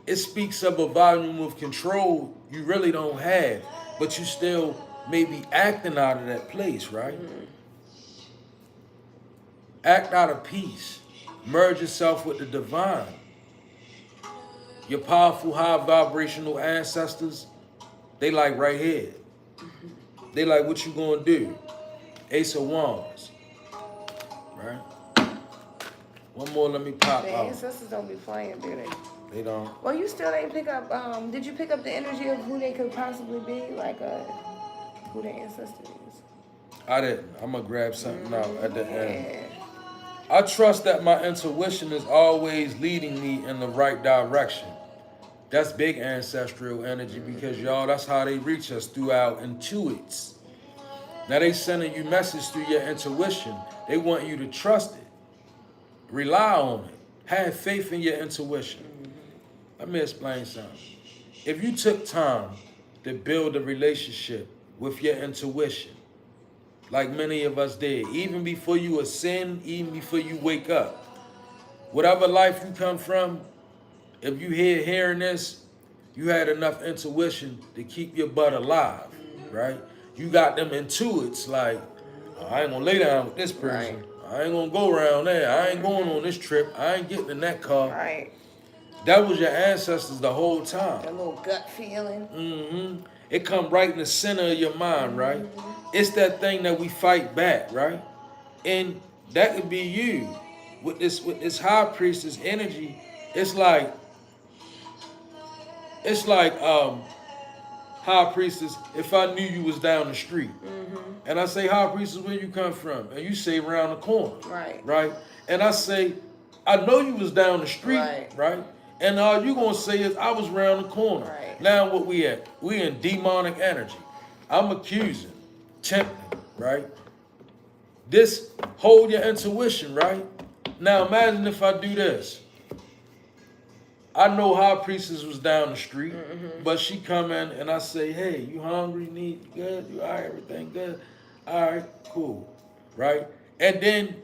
B: it speaks of a volume of control you really don't have, but you still may be acting out of that place, right? Act out of peace. Merge yourself with the divine. Your powerful, high vibrational ancestors, they like right here. They like, what you gonna do? Ace of Wands, right? One more, let me pop
A: The
B: out.
A: ancestors don't be playing, do they?
B: They don't.
A: Well, you still didn't pick up, did you pick up the energy of who they could possibly be? Like, who their ancestor is?
B: I didn't. I'm gonna grab something out at the end.
A: Yeah.
B: I trust that my intuition is always leading me in the right direction. That's big ancestral energy because y'all, that's how they reach us, through our intuits. Now they sending you message through your intuition. They want you to trust it. Rely on it. Have faith in your intuition. Let me explain something. If you took time to build a relationship with your intuition, like many of us did, even before you ascend, even before you wake up, whatever life you come from, if you hearing this, you had enough intuition to keep your butt alive, right? You got them intuits like, I ain't gonna lay down with this person.
A: Right.
B: I ain't gonna go around there. I ain't going on this trip. I ain't getting in that car.
A: Right.
B: That was your ancestors the whole time.
A: That little gut feeling.
B: Mm-hmm. It come right in the center of your mind, right? It's that thing that we fight back, right? And that could be you with this high priestess energy. It's like high priestess, if I knew you was down the street, and I say, high priestess, where you come from? And you say, around the corner. Right? And I say, I know you was down the street, right? And all you gonna say is, I was around the corner.
A: Right.
B: Now what we at? We in demonic energy. I'm accusing, tempting, right? This, hold your intuition, right? Now imagine if I do this. I know high priestess was down the street, but she come in and I say, hey, you hungry, need good, you all right, everything good? All right, cool, right? And then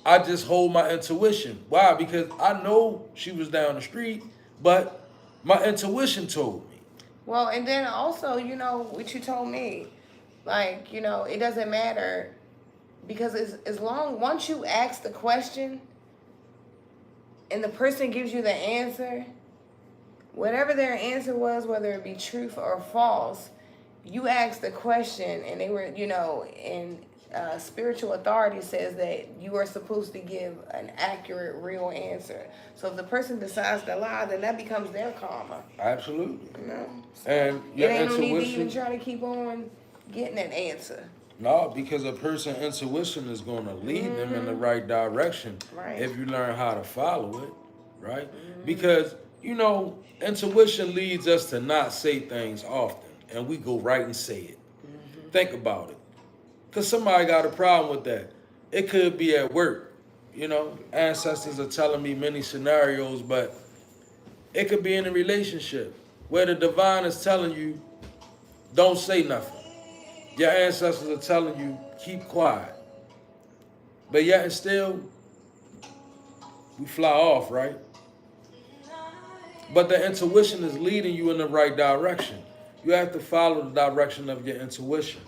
B: I just hold my intuition. Why? Because I know she was down the street, but my intuition told me.
A: Well, and then also, you know, what you told me, like, you know, it doesn't matter because once you ask the question and the person gives you the answer, whatever their answer was, whether it be truth or false, you asked the question and they were, you know, and spiritual authority says that you are supposed to give an accurate, real answer. So if the person decides to lie, then that becomes their karma.
B: Absolutely.
A: You know? So
B: And
A: it
B: your
A: ain't no need to
B: intuition.
A: even try to keep on getting an answer.
B: No, because a person's intuition is going to lead them in the right direction
A: Right.
B: if you learn how to follow it, right? Because, you know, intuition leads us to not say things often, and we go right and say it. Think about it. Because somebody got a problem with that. It could be at work. You know, ancestors are telling me many scenarios, but it could be in a relationship where the divine is telling you, don't say nothing. Your ancestors are telling you, keep quiet. But yet and still, we fly off, right? But the intuition is leading you in the right direction. You have to follow the direction of your intuition.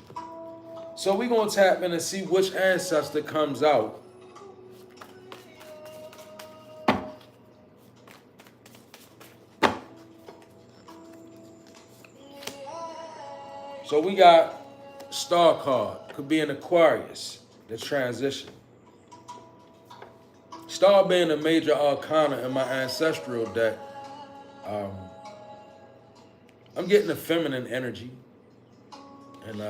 B: So we're going to tap in and see which ancestor comes out. So we got Star card. Could be an Aquarius, the transition. Star being a major arcana in my ancestral deck. I'm getting a feminine energy. And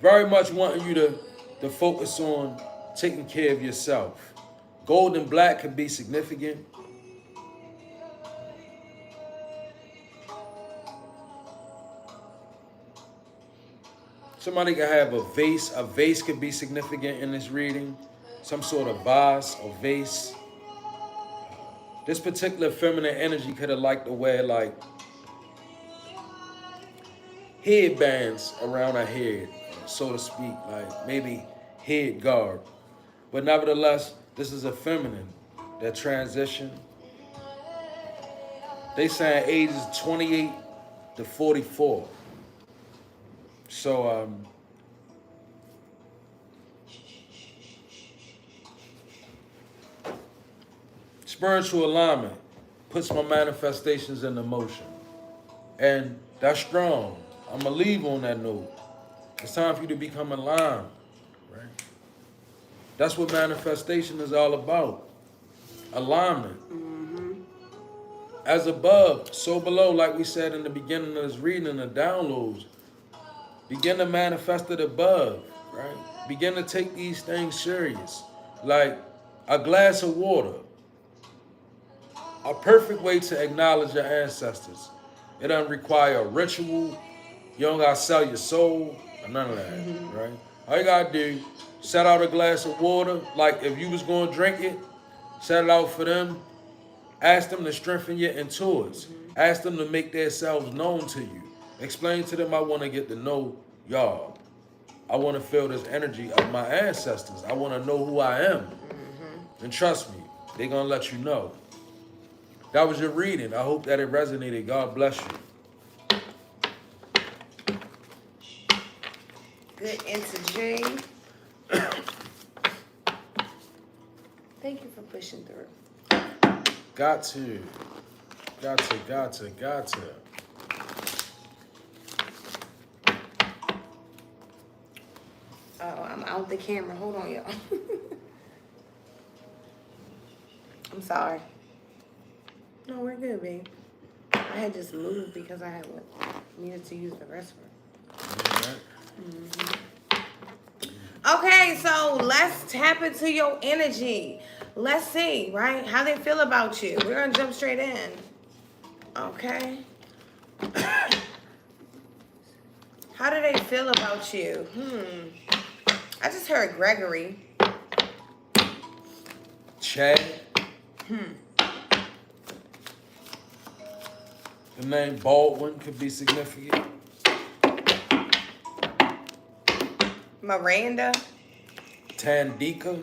B: very much wanting you to focus on taking care of yourself. Gold and black could be significant. Somebody could have a vase. A vase could be significant in this reading. Some sort of vase or vase. This particular feminine energy could have liked to wear like headbands around her head, so to speak, like maybe head guard. But nevertheless, this is a feminine that transition. They saying ages 28 to 44. So spiritual alignment puts my manifestations into motion. And that's strong. I'm going to leave on that note. It's time for you to become aligned, right? That's what manifestation is all about. Alignment. As above, so below, like we said in the beginning of this reading and the downloads. Begin to manifest it above, right? Begin to take these things serious. Like a glass of water. A perfect way to acknowledge your ancestors. It doesn't require a ritual. You don't gotta sell your soul or none of that, right? All you gotta do, set out a glass of water. Like if you was gonna drink it, set it out for them. Ask them to strengthen your intuits. Ask them to make themselves known to you. Explain to them, I want to get to know y'all. I want to feel this energy of my ancestors. I want to know who I am. And trust me, they're going to let you know. That was your reading. I hope that it resonated. God bless you.
A: Good energy. Thank you for pushing through.
B: Got to.
A: Oh, I'm out the camera. Hold on, y'all. I'm sorry. No, we're good, babe. I had just moved because I needed to use the restroom. Okay, so let's tap into your energy. Let's see, right? How they feel about you. We're gonna jump straight in. Okay. How do they feel about you? I just heard Gregory.
B: Chad. The name Baldwin could be significant.
A: Miranda.
B: Tandika.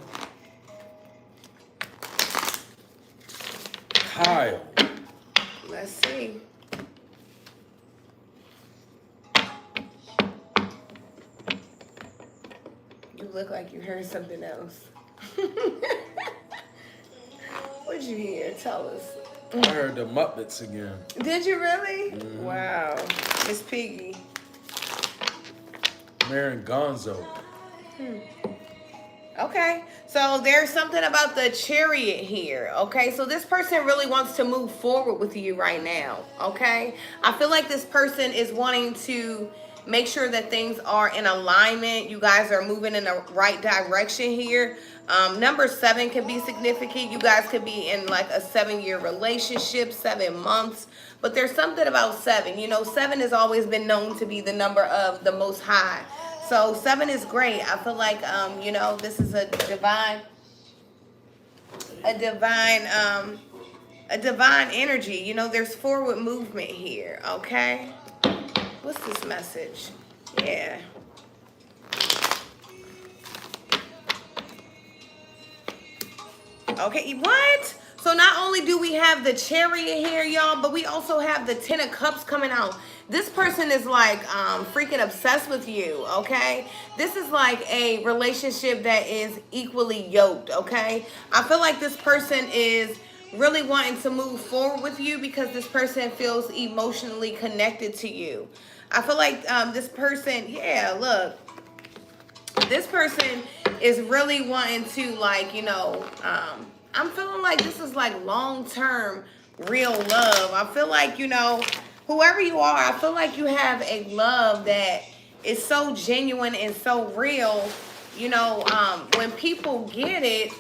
B: Kyle.
A: Let's see. You look like you heard something else. What'd you hear? Tell us.
B: I heard the Muppets again.
A: Did you really? Wow. Miss Piggy.
B: Marin Gonzo.
A: Okay, so there's something about the Chariot here, okay? So this person really wants to move forward with you right now, okay? I feel like this person is wanting to make sure that things are in alignment. You guys are moving in the right direction here. Number 7 could be significant. You guys could be in like a 7-year relationship, 7 months. But there's something about 7. You know, 7 has always been known to be the number of the Most High. So 7 is great. I feel like, you know, this is a divine energy. You know, there's forward movement here, okay? What's this message? Yeah. Okay, what? So not only do we have the Chariot here, y'all, but we also have the 10 of Cups coming out. This person is like freaking obsessed with you, okay? This is like a relationship that is equally yoked, okay? I feel like this person is really wanting to move forward with you because this person feels emotionally connected to you. I feel like this person, yeah, look. This person is really wanting to, like, you know, I'm feeling like this is like long-term real love. I feel like, you know, whoever you are, I feel like you have a love that is so genuine and so real. You know, when people get it,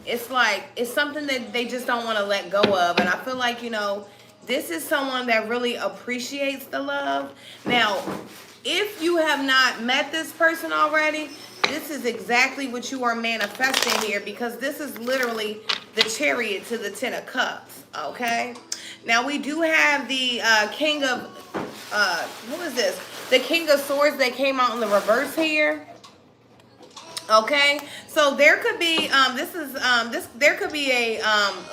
A: it's like, it's something that they just don't want to let go of. And I feel like, you know, this is someone that really appreciates the love. Now, if you have not met this person already, this is exactly what you are manifesting here, because this is literally the Chariot to the Ten of Cups, okay? Now, we do have the King of, who is this? The King of Swords that came out in the reverse here. Okay, so there could be there could be a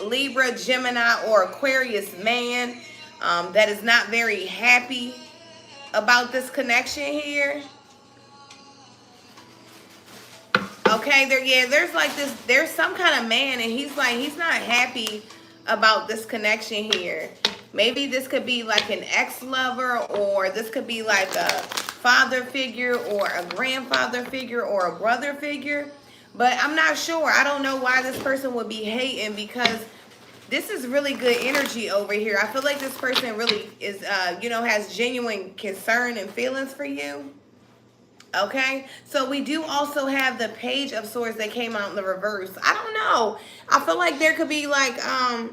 A: Libra, Gemini, or Aquarius man that is not very happy about this connection here. Okay, there's some kind of man, and he's not happy about this connection here. Maybe this could be like an ex-lover, or this could be like a father figure, or a grandfather figure, or a brother figure. But I'm not sure. I don't know why this person would be hating, because this is really good energy over here. I feel like this person really is, has genuine concern and feelings for you. Okay, so we do also have the Page of Swords that came out in the reverse. I don't know. I feel like there could be like, I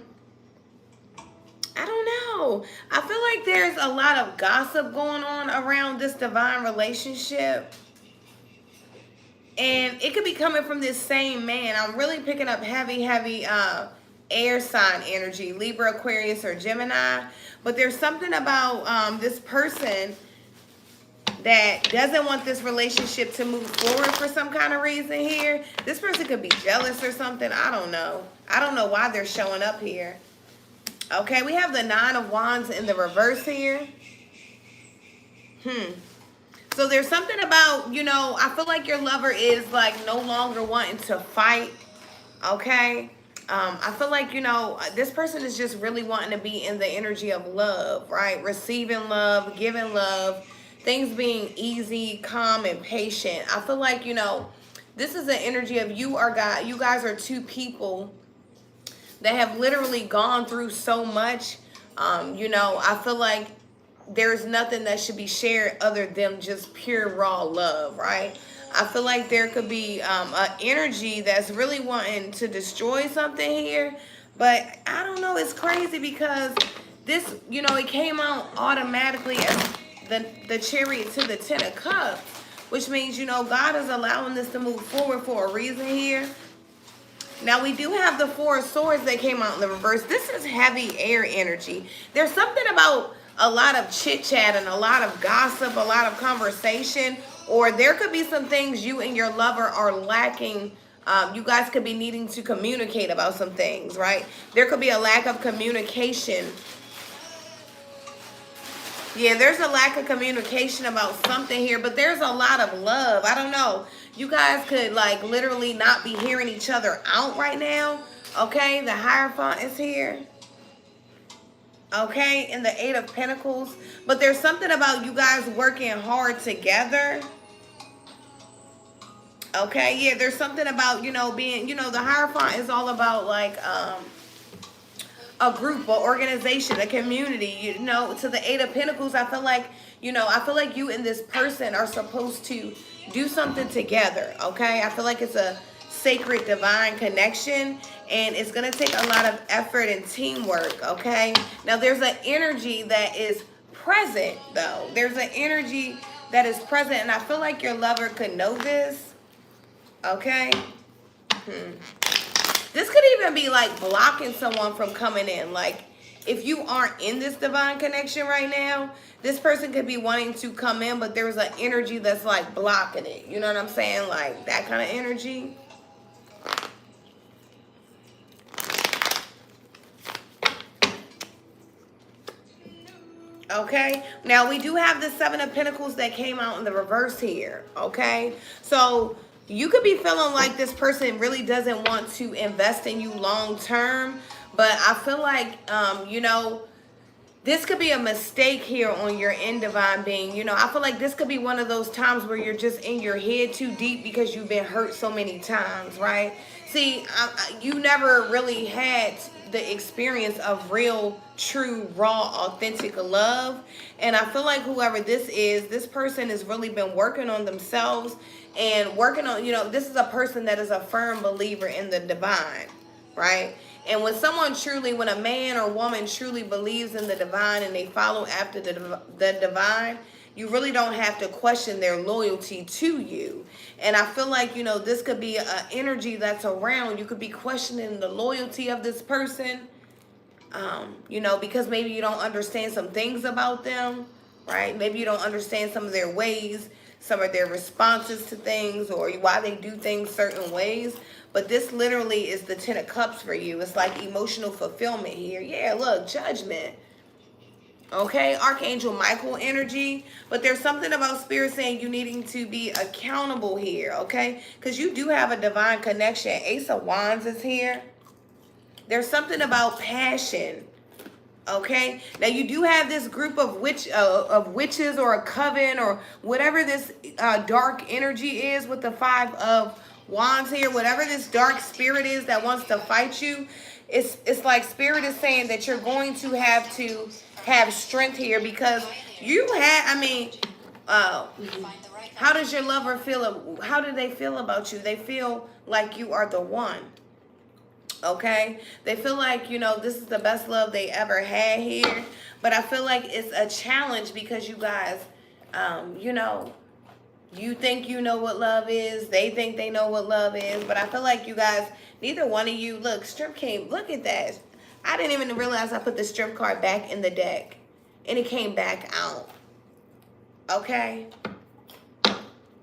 A: don't know. I feel like there's a lot of gossip going on around this divine relationship. And it could be coming from this same man. I'm really picking up heavy air sign energy, Libra, Aquarius, or Gemini. But there's something about this person that doesn't want this relationship to move forward for some kind of reason here. This person could be jealous or something. I don't know. I don't know why they're showing up here. Okay, we have the Nine of Wands in the reverse here. So there's something about, I feel like your lover is like no longer wanting to fight. Okay. I feel like, this person is just really wanting to be in the energy of love, right? Receiving love, giving love. Things being easy, calm, and patient. I feel like, this is an energy of you guys are two people that have literally gone through so much. I feel like there's nothing that should be shared other than just pure raw love, right? I feel like there could be an energy that's really wanting to destroy something here. But I don't know, it's crazy because this, it came out automatically as the Chariot to the Ten of Cups, which means, God is allowing this to move forward for a reason here. Now, we do have the Four of Swords that came out in the reverse. This is heavy air energy. There's something about a lot of chit-chat and a lot of gossip, a lot of conversation, or there could be some things you and your lover are lacking. You guys could be needing to communicate about some things, right? There could be a lack of communication. Yeah, there's a lack of communication about something here, but there's a lot of love. I don't know. You guys could like literally not be hearing each other out right now. Okay, the Hierophant is here. Okay, in the Eight of Pentacles. But there's something about you guys working hard together. Okay, yeah, there's something about, being, the Hierophant is all about like, a group, an organization, a community, to the Eight of Pentacles. I feel like, you and this person are supposed to do something together, okay? I feel like it's a sacred divine connection, and it's going to take a lot of effort and teamwork, okay? Now, there's an energy that is present, though. There's an energy that is present, and I feel like your lover could know this, okay? This could even be like blocking someone from coming in. Like, if you aren't in this divine connection right now, this person could be wanting to come in, but there's an energy that's like blocking it. You know what I'm saying? Like that kind of energy. Okay, now we do have the Seven of Pentacles that came out in the reverse here. Okay, so you could be feeling like this person really doesn't want to invest in you long term, but I feel like, this could be a mistake here on your end, divine being. I feel like this could be one of those times where you're just in your head too deep because you've been hurt so many times, right? See, you never really had the experience of real, true, raw, authentic love. And I feel like whoever this person has really been working on themselves and working on, this is a person that is a firm believer in the divine, right? And when when a man or woman truly believes in the divine and they follow after the divine, you really don't have to question their loyalty to you. And I feel like, you know, this could be an energy that's around. You could be questioning the loyalty of this person, you know, because maybe you don't understand some things about them, right? Maybe you don't understand some of their ways, some of their responses to things, or why they do things certain ways. But this literally is the 10 of Cups for you. It's like emotional fulfillment here. Yeah, look, Judgment. Okay, Archangel Michael energy. But there's something about Spirit saying you needing to be accountable here, okay? Because you do have a divine connection. Ace of Wands is here. There's something about passion. Okay, now you do have this group of witches or a coven or whatever this dark energy is with the 5 of Wands here. Whatever this dark spirit is that wants to fight you, it's like Spirit is saying that you're going to have strength here, because you have. I mean, how does your lover feel? How do they feel about you? They feel like you are the one. Okay, they feel like, you know, this is the best love they ever had here. But I feel like it's a challenge because you guys, you know, you think you know what love is. They think they know what love is. But I feel like you guys, neither one of you, look, Strength came, look at that. I didn't even realize I put the Strength card back in the deck and it came back out. Okay.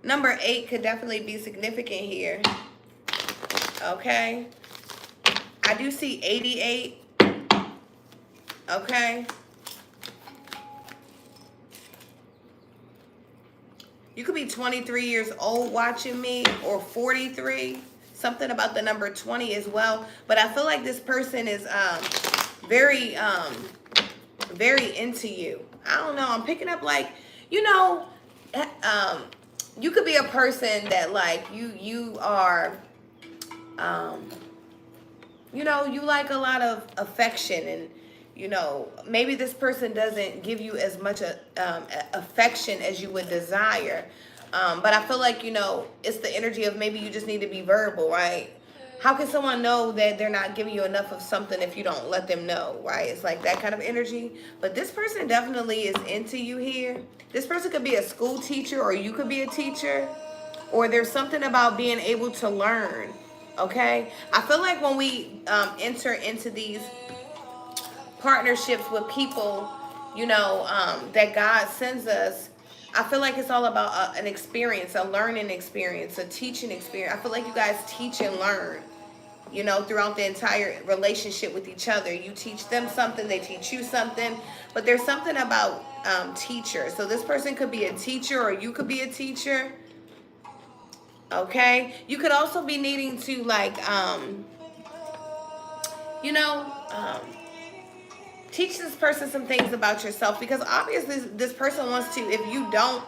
A: Number 8 could definitely be significant here. Okay. I do see 88. Okay. You could be 23 years old watching me, or 43. Something about the number 20 as well. But I feel like this person is very into you. I don't know. I'm picking up, like, you know, you could be a person that, like, you are you know, you like a lot of affection, and, you know, maybe this person doesn't give you as much affection as you would desire. But I feel like, you know, it's the energy of maybe you just need to be verbal, right? How can someone know that they're not giving you enough of something if you don't let them know, right? It's like that kind of energy. But this person definitely is into you here. This person could be a school teacher, or you could be a teacher, or there's something about being able to learn. Okay, I feel like when we enter into these partnerships with people, you know, that God sends us, I feel like it's all about an experience, a learning experience, a teaching experience. I feel like you guys teach and learn, you know, throughout the entire relationship with each other. You teach them something, they teach you something. But there's something about teachers. So this person could be a teacher, or you could be a teacher. Okay, you could also be needing to, like, you know, teach this person some things about yourself, because obviously this person wants to, if you don't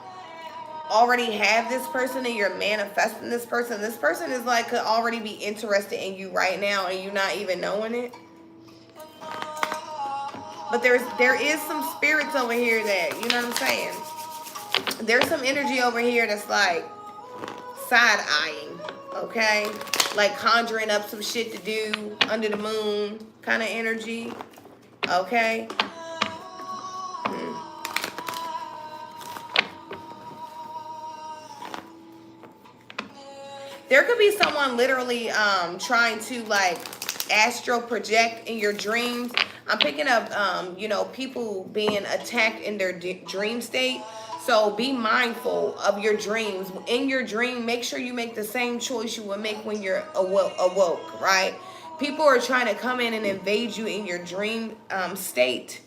A: already have this person and you're manifesting this person is like could already be interested in you right now and you're not even knowing it. But there is some spirits over here that, you know what I'm saying? There's some energy over here that's like side-eyeing, okay? Like conjuring up some shit to do under the moon kind of energy, okay? There could be someone literally trying to, like, astral project in your dreams. I'm picking up, you know, people being attacked in their dream state. So be mindful of your dreams. In your dream, make sure you make the same choice you would make when you're awoke, right? People are trying to come in and invade you in your dream state,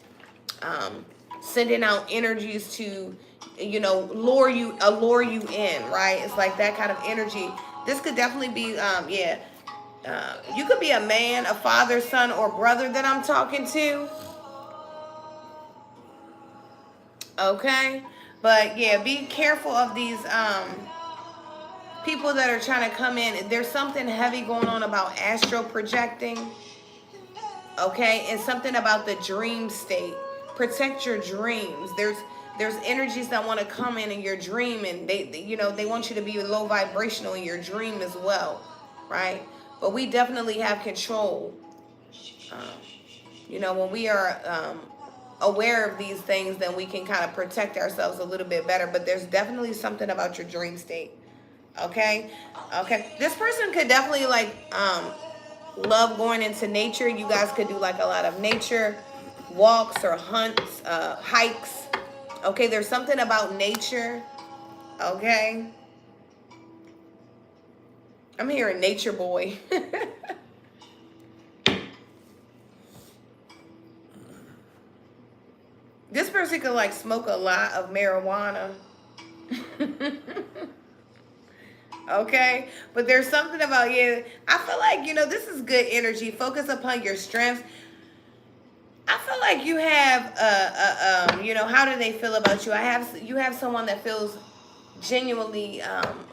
A: sending out energies to, you know, allure you in, right? It's like that kind of energy. This could definitely be, yeah. You could be a man, a father, son, or brother that I'm talking to. Okay? But yeah, be careful of these people that are trying to come in. There's something heavy going on about astral projecting. Okay? And something about the dream state. Protect your dreams. There's energies that want to come in your dream, and they you know, they want you to be low vibrational in your dream as well, right? But we definitely have control. You know, when we are aware of these things, then we can kind of protect ourselves a little bit better. But there's definitely something about your dream state. Okay? Okay. This person could definitely like love going into nature. You guys could do like a lot of nature walks or hunts, hikes. Okay, there's something about nature. Okay. I'm hearing nature boy. This person could like smoke a lot of marijuana. Okay, but there's something about you. I feel like, you know, this is good energy. Focus upon your strengths. I feel like you have you know, how do they feel about you? You have someone that feels genuinely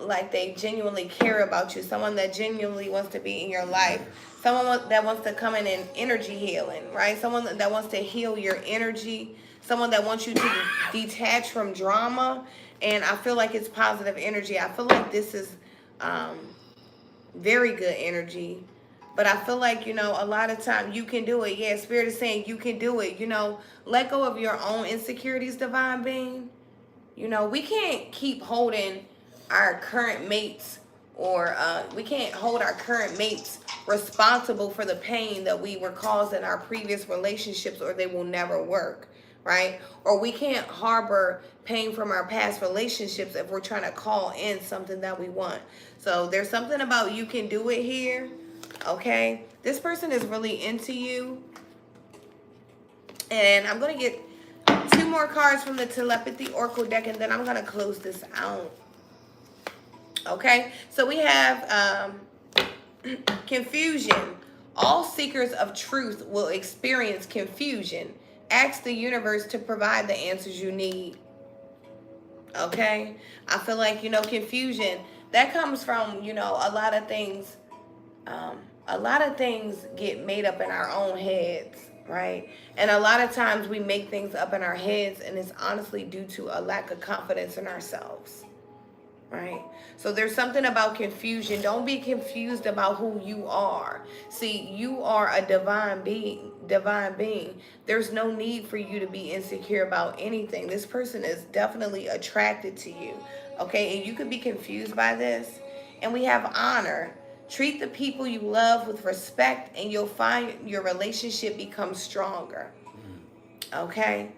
A: like they genuinely care about you, someone that genuinely wants to be in your life, someone that wants to come in and energy healing, right? Someone that wants to heal your energy, someone that wants you to detach from drama. And I feel like it's positive energy. I feel like this is very good energy. But I feel like, you know, a lot of time you can do it. Yeah, Spirit is saying you can do it. You know, let go of your own insecurities, divine being. You know, we can't keep holding our current mates, or we can't hold our current mates responsible for the pain that we were caused in our previous relationships, or they will never work, right? Or we can't harbor pain from our past relationships if we're trying to call in something that we want. So there's something about you can do it here, okay? This person is really into you. And I'm going to get 2 more cards from the Telepathy Oracle deck, and then I'm going to close this out. Okay, so we have confusion. All seekers of truth will experience confusion. Ask the universe to provide the answers you need. Okay, I feel like, you know, confusion, that comes from, you know, a lot of things. A lot of things get made up in our own heads, right? And a lot of times we make things up in our heads, and it's honestly due to a lack of confidence in ourselves, right? So there's something about confusion. Don't be confused about who you are. See, you are a divine being. There's no need for you to be insecure about anything. This person is definitely attracted to you, okay? And you could be confused by this. And we have honor. Treat the people you love with respect, and you'll find your relationship becomes stronger. Okay?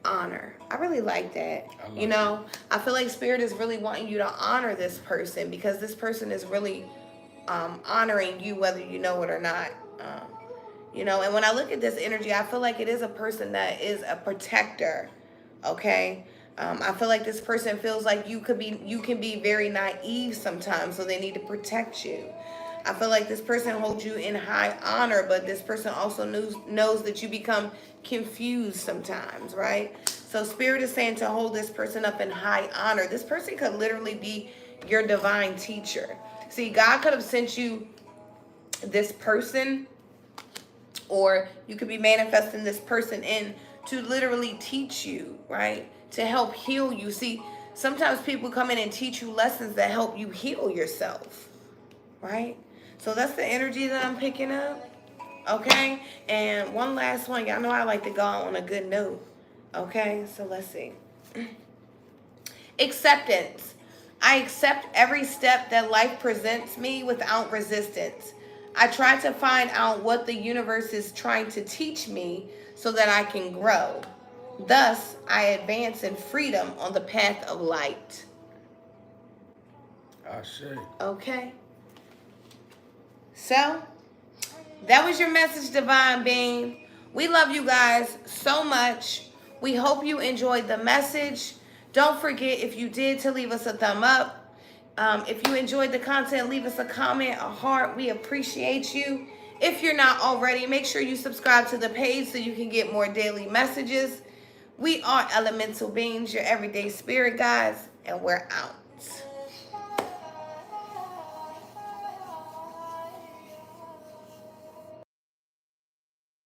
A: Honor. I really like that. You know, I feel like Spirit is really wanting you to honor this person, because this person is really honoring you, whether you know it or not. You know, and when I look at this energy, I feel like it is a person that is a protector. Okay? I feel like this person feels like you can be very naive sometimes, so they need to protect you. I feel like this person holds you in high honor, but this person also knows that you become confused sometimes, right? So Spirit is saying to hold this person up in high honor. This person could literally be your divine teacher. See, God could have sent you this person, or you could be manifesting this person in to literally teach you, right? To help heal you. See, sometimes people come in and teach you lessons that help you heal yourself, right? So that's the energy that I'm picking up, okay? And one last one. Y'all know I like to go on a good note, okay? So let's see. Acceptance. I accept every step that life presents me without resistance. I try to find out what the universe is trying to teach me so that I can grow. Thus, I advance in freedom on the path of light.
B: I see.
A: Okay. So, that was your message, divine being. We love you guys so much. We hope you enjoyed the message. Don't forget, if you did, to leave us a thumb up. If you enjoyed the content, leave us a comment, a heart. We appreciate you. If you're not already, make sure you subscribe to the page so you can get more daily messages. We are elemental beings, your everyday spirit guides, and we're out.